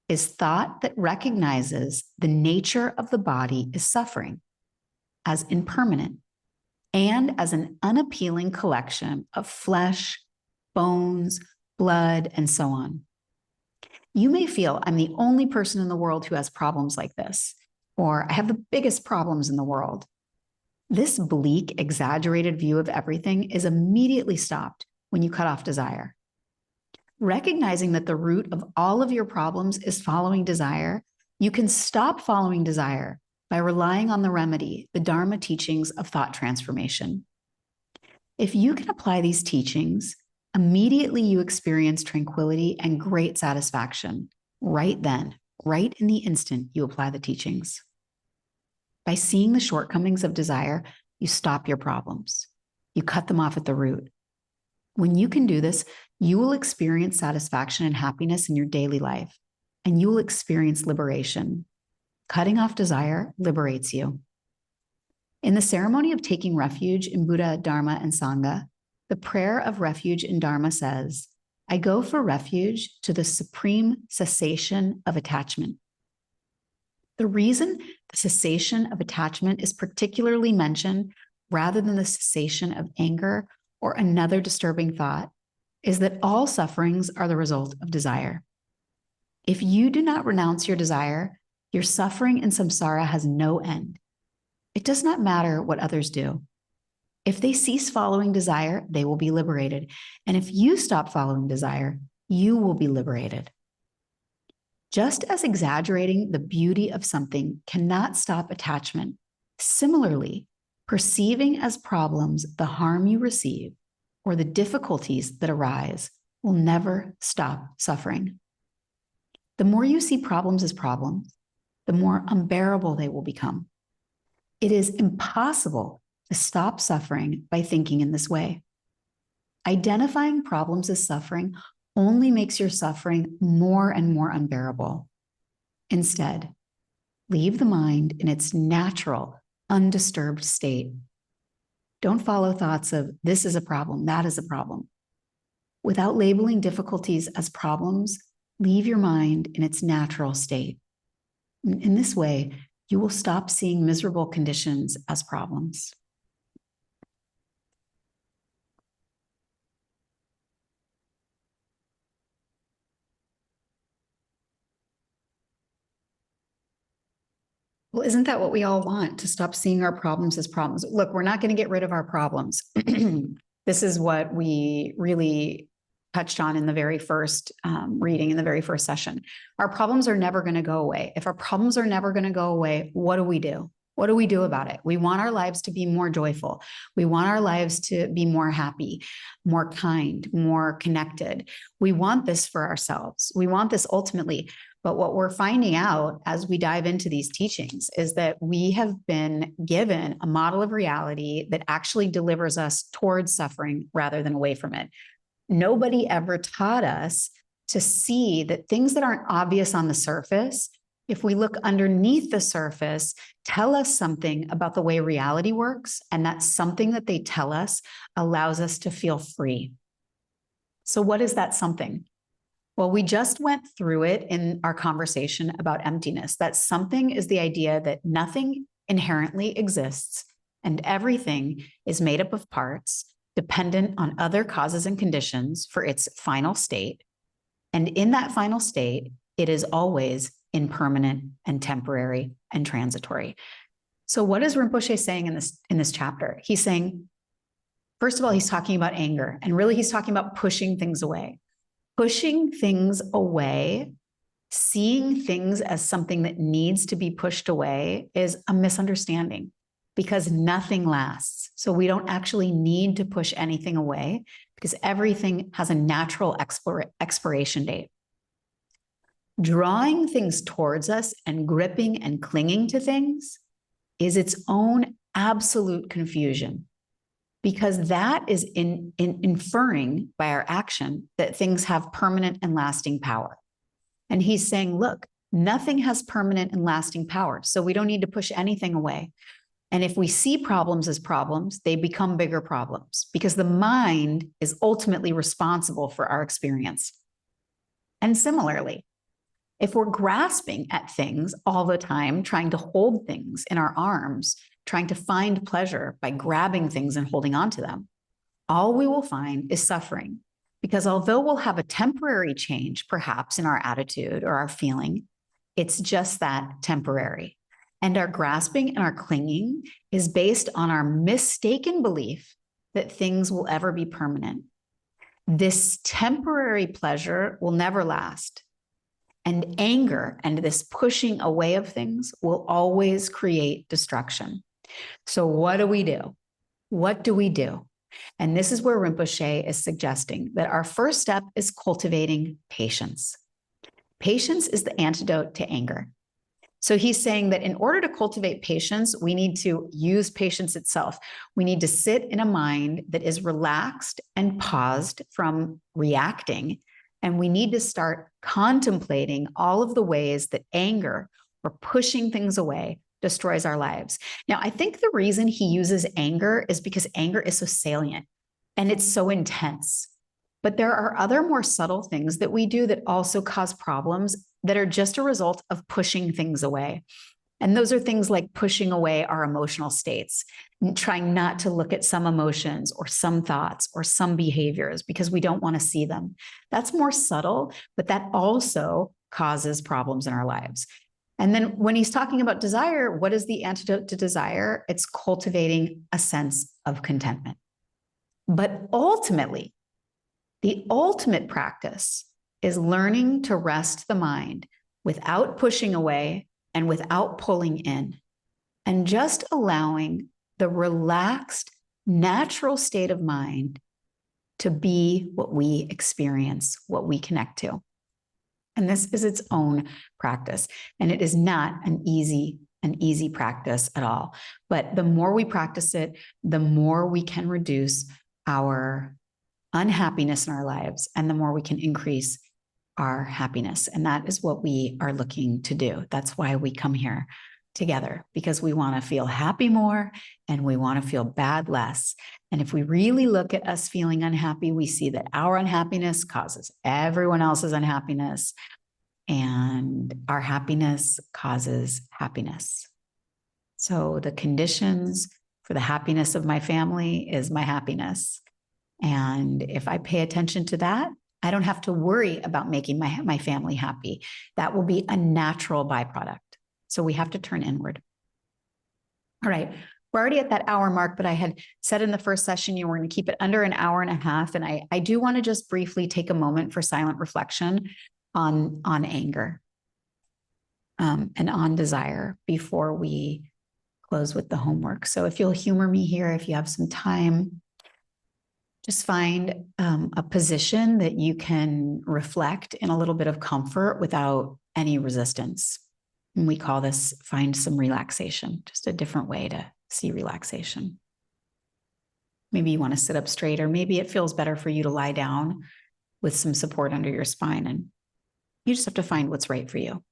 is thought that recognizes the nature of the body is suffering as impermanent and as an unappealing collection of flesh, bones, blood, and so on. You may feel, I'm the only person in the world who has problems like this, or I have the biggest problems in the world. This bleak, exaggerated view of everything is immediately stopped when you cut off desire. Recognizing that the root of all of your problems is following desire, you can stop following desire by relying on the remedy, the Dharma teachings of thought transformation. If you can apply these teachings, immediately you experience tranquility and great satisfaction right then, right in the instant you apply the teachings. By seeing the shortcomings of desire, you stop your problems. You cut them off at the root. When you can do this, you will experience satisfaction and happiness in your daily life, and you will experience liberation. Cutting off desire liberates you. In the ceremony of taking refuge in Buddha, Dharma, and Sangha, the prayer of refuge in Dharma says, I go for refuge to the supreme cessation of attachment. The reason the cessation of attachment is particularly mentioned rather than the cessation of anger or another disturbing thought is that all sufferings are the result of desire. If you do not renounce your desire, your suffering in samsara has no end. It does not matter what others do. If they cease following desire, they will be liberated. And if you stop following desire, you will be liberated. Just as exaggerating the beauty of something cannot stop attachment, similarly, perceiving as problems the harm you receive or the difficulties that arise will never stop suffering. The more you see problems as problems, the more unbearable they will become. It is impossible to stop suffering by thinking in this way. Identifying problems as suffering only makes your suffering more and more unbearable. Instead, leave the mind in its natural, undisturbed state. Don't follow thoughts of this is a problem, that is a problem. Without labeling difficulties as problems, leave your mind in its natural state. In this way, you will stop seeing miserable conditions as problems. Well, isn't that what we all want? To stop seeing our problems as problems? Look, we're not going to get rid of our problems. This is what we really touched on in the very first reading, in the very first session. Our problems are never going to go away. If our problems are never going to go away, what do? What do we do about it? We want our lives to be more joyful. We want our lives to be more happy, more kind, more connected. We want this for ourselves. We want this ultimately. But what we're finding out as we dive into these teachings is that we have been given a model of reality that actually delivers us towards suffering rather than away from it. Nobody ever taught us to see that things that aren't obvious on the surface, if we look underneath the surface, tell us something about the way reality works, and that something that they tell us allows us to feel free. So what is that something? Well, we just went through it in our conversation about emptiness. That something is the idea that nothing inherently exists and everything is made up of parts dependent on other causes and conditions for its final state. And in that final state, it is always impermanent and temporary and transitory. So what is Rinpoche saying in this chapter? He's saying, first of all, he's talking about anger, and really he's talking about pushing things away. Pushing things away, seeing things as something that needs to be pushed away is a misunderstanding because nothing lasts. So we don't actually need to push anything away because everything has a natural expiration date. Drawing things towards us and gripping and clinging to things is its own absolute confusion, because that is inferring by our action that things have permanent and lasting power. And he's saying, look, nothing has permanent and lasting power, so we don't need to push anything away. And if we see problems as problems, they become bigger problems because the mind is ultimately responsible for our experience. And similarly, if we're grasping at things all the time, trying to hold things in our arms, trying to find pleasure by grabbing things and holding on to them, all we will find is suffering. Because although we'll have a temporary change, perhaps in our attitude or our feeling, it's just that temporary. And our grasping and our clinging is based on our mistaken belief that things will ever be permanent. This temporary pleasure will never last. And anger and this pushing away of things will always create destruction. So what do we do? What do we do? And this is where Rinpoche is suggesting that our first step is cultivating patience. Patience is the antidote to anger. So he's saying that in order to cultivate patience, we need to use patience itself. We need to sit in a mind that is relaxed and paused from reacting. And we need to start contemplating all of the ways that anger or pushing things away destroys our lives. Now, I think the reason he uses anger is because anger is so salient and it's so intense. But there are other more subtle things that we do that also cause problems that are just a result of pushing things away. And those are things like pushing away our emotional states, and trying not to look at some emotions or some thoughts or some behaviors because we don't want to see them. That's more subtle, but that also causes problems in our lives. And then when he's talking about desire, what is the antidote to desire? It's cultivating a sense of contentment. But ultimately, the ultimate practice is learning to rest the mind without pushing away and without pulling in, and just allowing the relaxed, natural state of mind to be what we experience, what we connect to. And this is its own practice. And it is not an easy practice at all. But the more we practice it, the more we can reduce our unhappiness in our lives, and the more we can increase our happiness. And that is what we are looking to do. That's why we come here together, because we want to feel happy more and we want to feel bad less. And if we really look at us feeling unhappy, we see that our unhappiness causes everyone else's unhappiness, and our happiness causes happiness. So the conditions for the happiness of my family is my happiness. And if I pay attention to that, I don't have to worry about making my family happy. That will be a natural byproduct. So we have to turn inward. All right, we're already at that hour mark, but I had said in the first session, you were going to keep it under an hour and a half. And I do want to just briefly take a moment for silent reflection on anger and on desire before we close with the homework. So if you'll humor me here, if you have some time, just find a position that you can reflect in a little bit of comfort without any resistance. And we call this find some relaxation, just a different way to see relaxation. Maybe you want to sit up straight, or maybe it feels better for you to lie down with some support under your spine, and you just have to find what's right for you.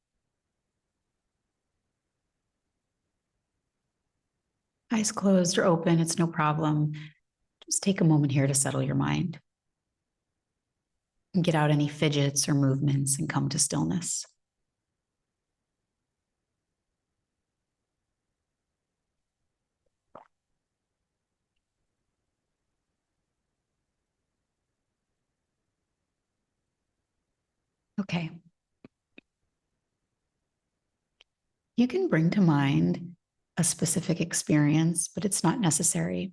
Eyes closed or open, it's no problem. Just take a moment here to settle your mind and get out any fidgets or movements and come to stillness. Okay. You can bring to mind a specific experience, but it's not necessary.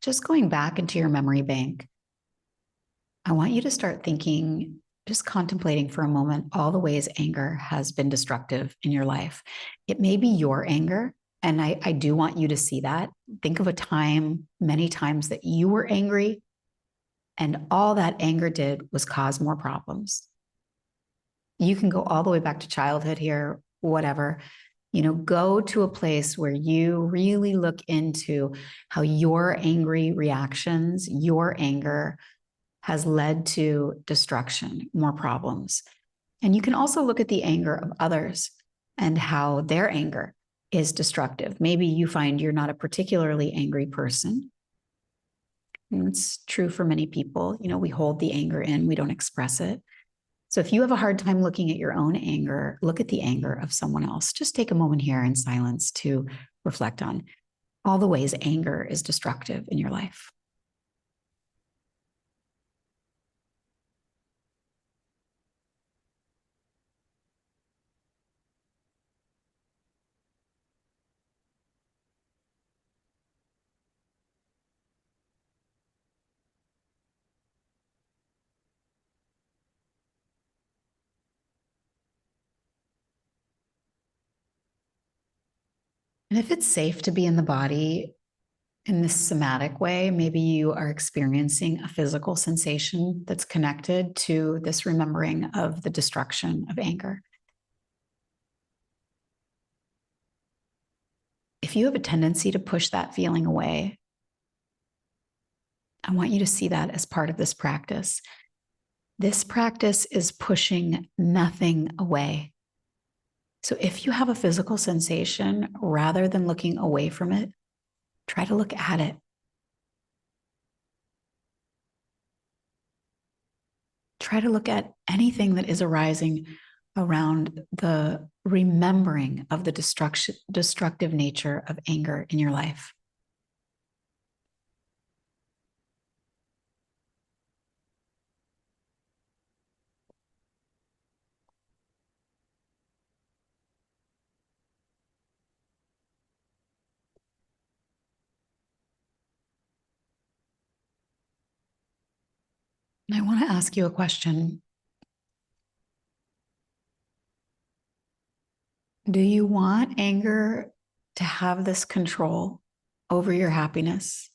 Just going back into your memory bank, I want you to start thinking, just contemplating for a moment, all the ways anger has been destructive in your life. It may be your anger, and I do want you to see that. Think of a time, many times, that you were angry, and all that anger did was cause more problems. You can go all the way back to childhood here, whatever. Go to a place where you really look into how your angry reactions, your anger has led to destruction, more problems. And you can also look at the anger of others and how their anger is destructive. Maybe you find you're not a particularly angry person. And it's true for many people. We hold the anger in, we don't express it. So if you have a hard time looking at your own anger, look at the anger of someone else. Just take a moment here in silence to reflect on all the ways anger is destructive in your life. And if it's safe to be in the body in this somatic way, maybe you are experiencing a physical sensation that's connected to this remembering of the destruction of anger. If you have a tendency to push that feeling away, I want you to see that as part of this practice. This practice is pushing nothing away. So if you have a physical sensation, rather than looking away from it, try to look at it. Try to look at anything that is arising around the remembering of the destructive nature of anger in your life. And I want to ask you a question. Do you want anger to have this control over your happiness?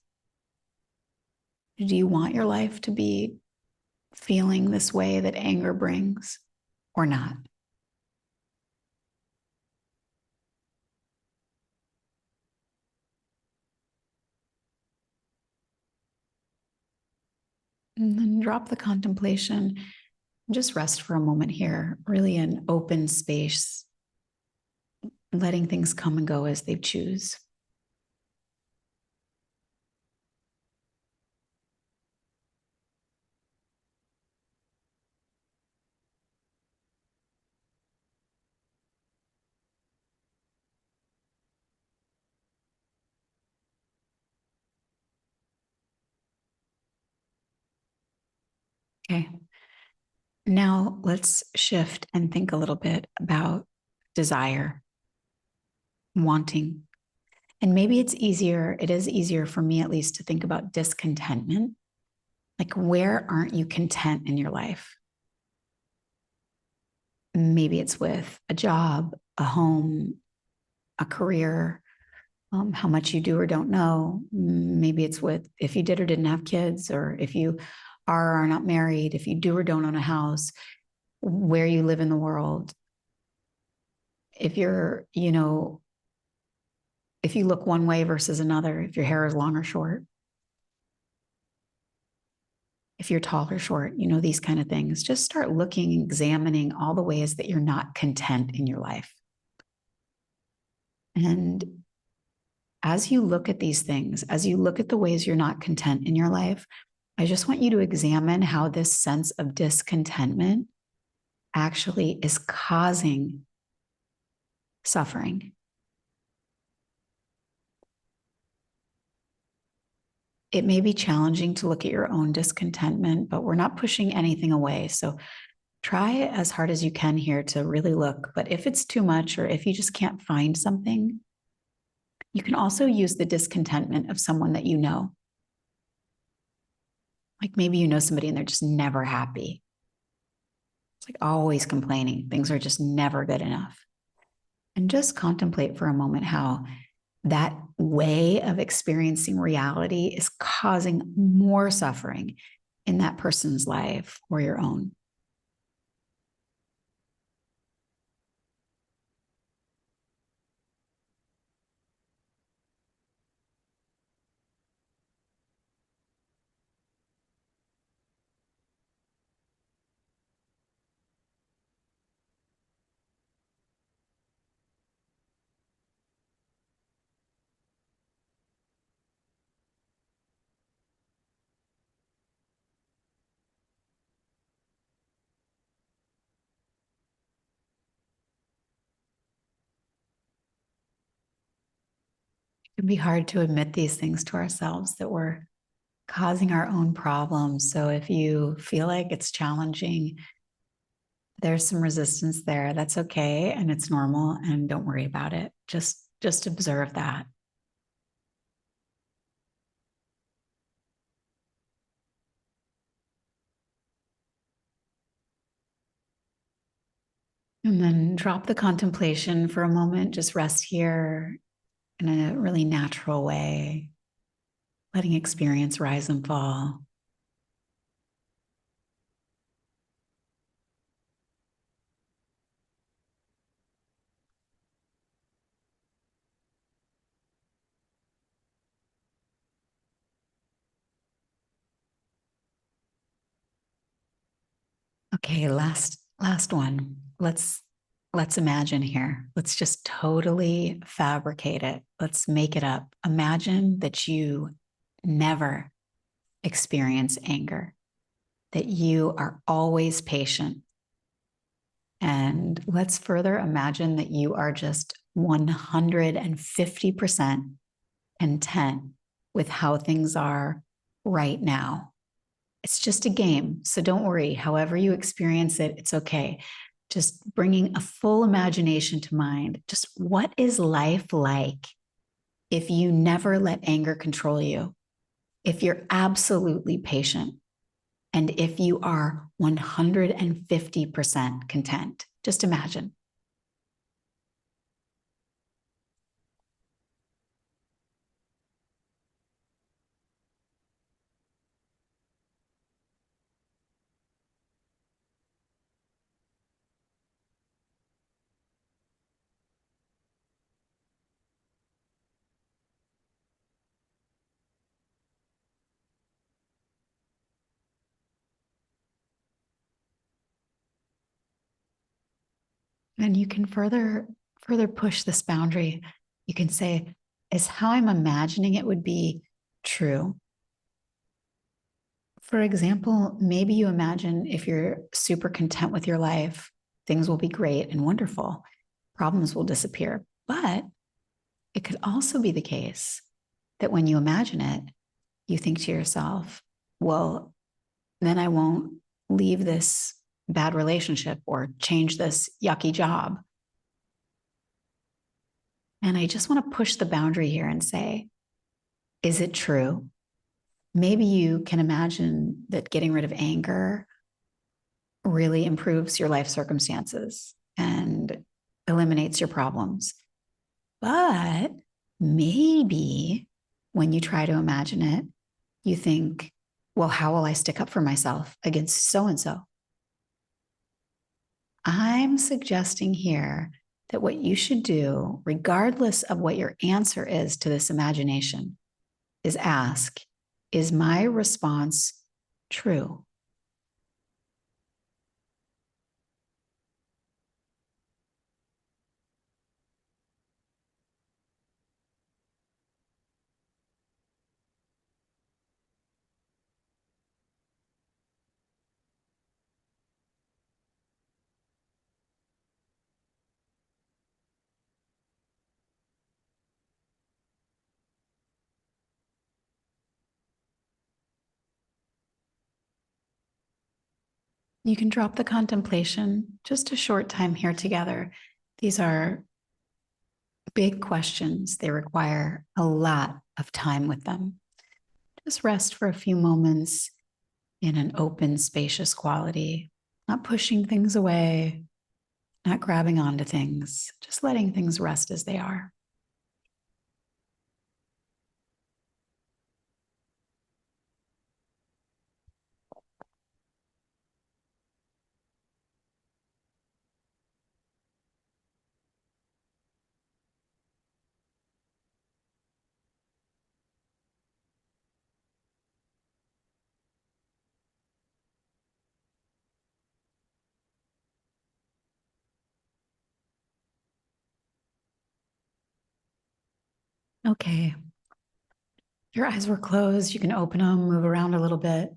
Do you want your life to be feeling this way that anger brings, or not? And then drop the contemplation. Just rest for a moment here, really an open space, letting things come and go as they choose. Okay. Now let's shift and think a little bit about desire, wanting. And maybe it is easier for me at least to think about discontentment. Like, where aren't you content in your life? Maybe it's with a job, a home, a career, how much you do or don't know. Maybe it's with if you did or didn't have kids, or if you are or are not married, if you do or don't own a house, where you live in the world. If you're, if you look one way versus another, if your hair is long or short, if you're tall or short, these kind of things. Just start looking, examining all the ways that you're not content in your life. And as you look at these things, as you look at the ways you're not content in your life, I just want you to examine how this sense of discontentment actually is causing suffering. It may be challenging to look at your own discontentment, but we're not pushing anything away. So try as hard as you can here to really look. But if it's too much, or if you just can't find something, you can also use the discontentment of someone that you know. Like maybe you know somebody and they're just never happy. It's like always complaining. Things are just never good enough. And just contemplate for a moment how that way of experiencing reality is causing more suffering in that person's life or your own. It can be hard to admit these things to ourselves that we're causing our own problems. So if you feel like it's challenging, there's some resistance there. That's okay. And it's normal. And don't worry about it. Just observe that. And then drop the contemplation for a moment. Just rest here in a really natural way, letting experience rise and fall. Okay, last one. Let's imagine here. Let's just totally fabricate it. Let's make it up. Imagine that you never experience anger, that you are always patient. And let's further imagine that you are just 150% content with how things are right now. It's just a game. So don't worry. However you experience it, it's okay. Just bringing a full imagination to mind. Just what is life like if you never let anger control you? If you're absolutely patient and if you are 150% content? Just imagine. And you can further push this boundary. You can say, is how I'm imagining it would be true? For example, maybe you imagine if you're super content with your life, things will be great and wonderful. Problems will disappear. But it could also be the case that when you imagine it, you think to yourself, well, then I won't leave this bad relationship or change this yucky job. And I just want to push the boundary here and say, is it true? Maybe you can imagine that getting rid of anger really improves your life circumstances and eliminates your problems. But maybe when you try to imagine it, you think, well, how will I stick up for myself against so and so? I'm suggesting here that what you should do, regardless of what your answer is to this imagination, is ask, is my response true? You can drop the contemplation, just a short time here together. These are big questions. They require a lot of time with them. Just rest for a few moments in an open, spacious quality, not pushing things away, not grabbing onto things, just letting things rest as they are. Okay. Your eyes were closed. You can open them, move around a little bit.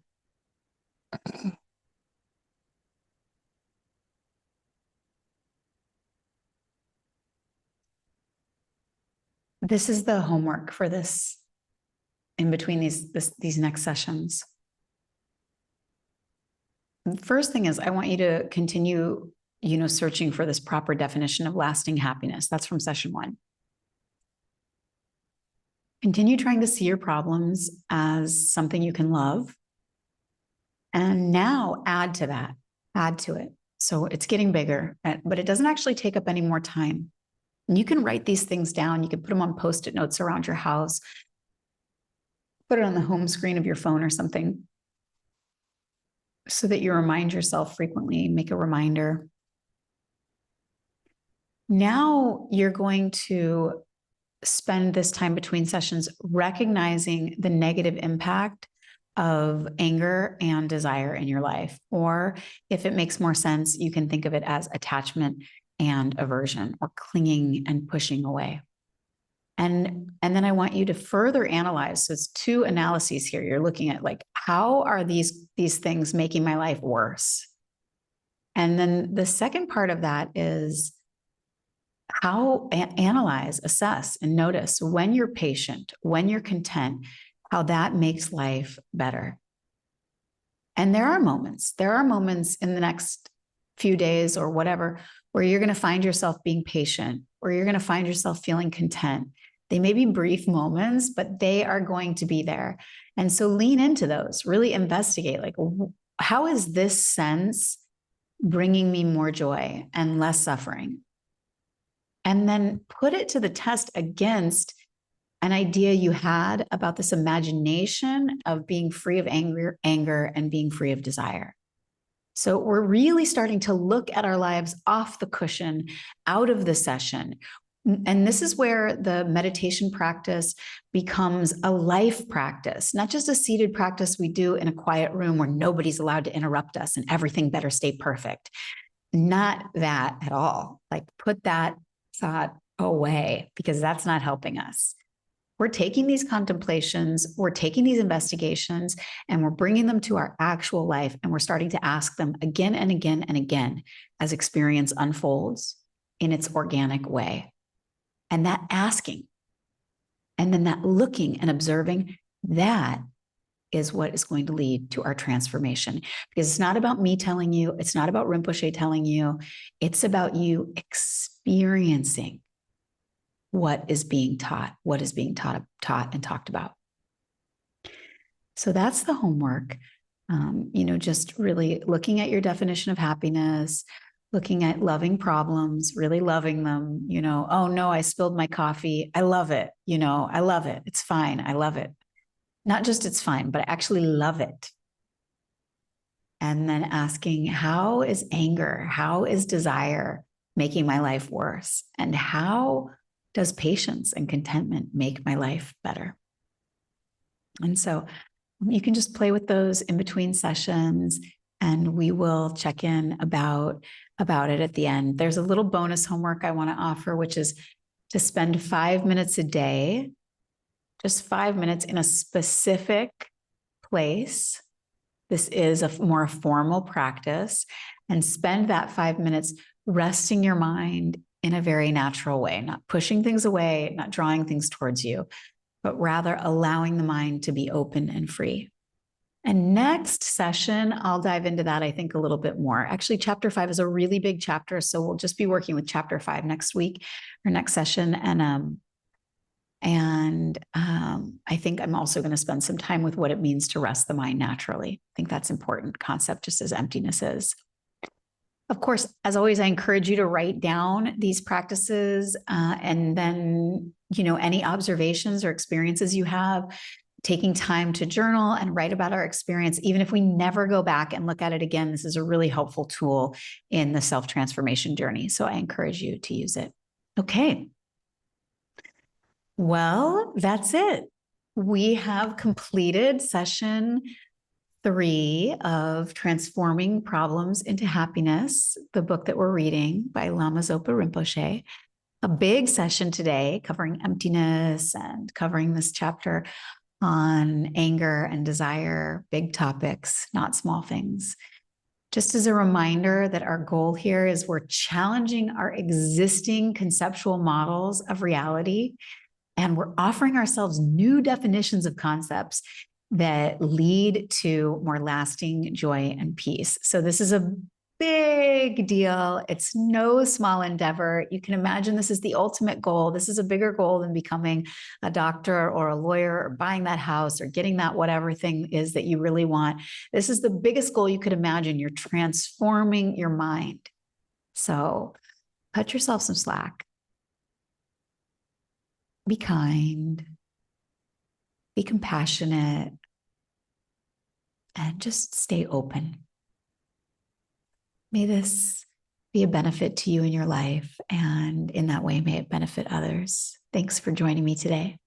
This is the homework for this in between these next sessions. The first thing is I want you to continue, searching for this proper definition of lasting happiness. That's from session 1. Continue trying to see your problems as something you can love. And now add to it. So it's getting bigger, but it doesn't actually take up any more time. And you can write these things down. You can put them on Post-it notes around your house, put it on the home screen of your phone or something so that you remind yourself frequently, make a reminder. Now you're going to spend this time between sessions recognizing the negative impact of anger and desire in your life. Or if it makes more sense, you can think of it as attachment and aversion, or clinging and pushing away. And then I want you to further analyze. So it's 2 analyses here. You're looking at how are these things making my life worse? And then the second part of that is how analyze, assess, and notice when you're patient, when you're content, how that makes life better. And there are moments in the next few days or whatever, where you're going to find yourself being patient, or you're going to find yourself feeling content. They may be brief moments, but they are going to be there. And so lean into those, really investigate, how is this sense bringing me more joy and less suffering? And then put it to the test against an idea you had about this imagination of being free of anger and being free of desire. So we're really starting to look at our lives off the cushion, out of the session. And this is where the meditation practice becomes a life practice, not just a seated practice we do in a quiet room where nobody's allowed to interrupt us and everything better stay perfect. Not that at all. Put that thought away, because that's not helping us. We're taking these contemplations, we're taking these investigations, and we're bringing them to our actual life, and we're starting to ask them again and again and again as experience unfolds in its organic way. And that asking, and then that looking and observing, that is what is going to lead to our transformation. Because it's not about me telling you, it's not about Rinpoche telling you, it's about you experiencing what is being taught and talked about. So that's the homework. Just really looking at your definition of happiness, looking at loving problems, really loving them, oh no, I spilled my coffee. I love it. I love it. It's fine. I love it. Not just it's fine, but I actually love it. And then asking, how is anger? How is desire making my life worse? And how does patience and contentment make my life better? And so you can just play with those in between sessions, and we will check in about it at the end. There's a little bonus homework I want to offer, which is to spend 5 minutes a day, just 5 minutes in a specific place. This is a more formal practice, and spend that 5 minutes resting your mind in a very natural way, not pushing things away, not drawing things towards you, but rather allowing the mind to be open and free. And next session, I'll dive into that, I think, a little bit more. Actually, chapter 5 is a really big chapter, so we'll just be working with chapter 5 next week or next session. And I think I'm also going to spend some time with what it means to rest the mind naturally. I think that's an important concept, just as emptiness is. Of course, as always, I encourage you to write down these practices and then, any observations or experiences you have, taking time to journal and write about our experience. Even if we never go back and look at it again, this is a really helpful tool in the self-transformation journey. So I encourage you to use it. Okay. Well, that's it. We have completed session 3 of Transforming Problems into Happiness, the book that we're reading by Lama Zopa Rinpoche. A big session today covering emptiness and covering this chapter on anger and desire, big topics, not small things. Just as a reminder that our goal here is we're challenging our existing conceptual models of reality, and we're offering ourselves new definitions of concepts that lead to more lasting joy and peace. So this is a big deal. It's no small endeavor. You can imagine this is the ultimate goal. This is a bigger goal than becoming a doctor or a lawyer or buying that house or getting that whatever thing is that you really want. This is the biggest goal you could imagine. You're transforming your mind. So cut yourself some slack. Be kind, be compassionate, and just stay open. May this be a benefit to you in your life, and in that way, may it benefit others. Thanks for joining me today.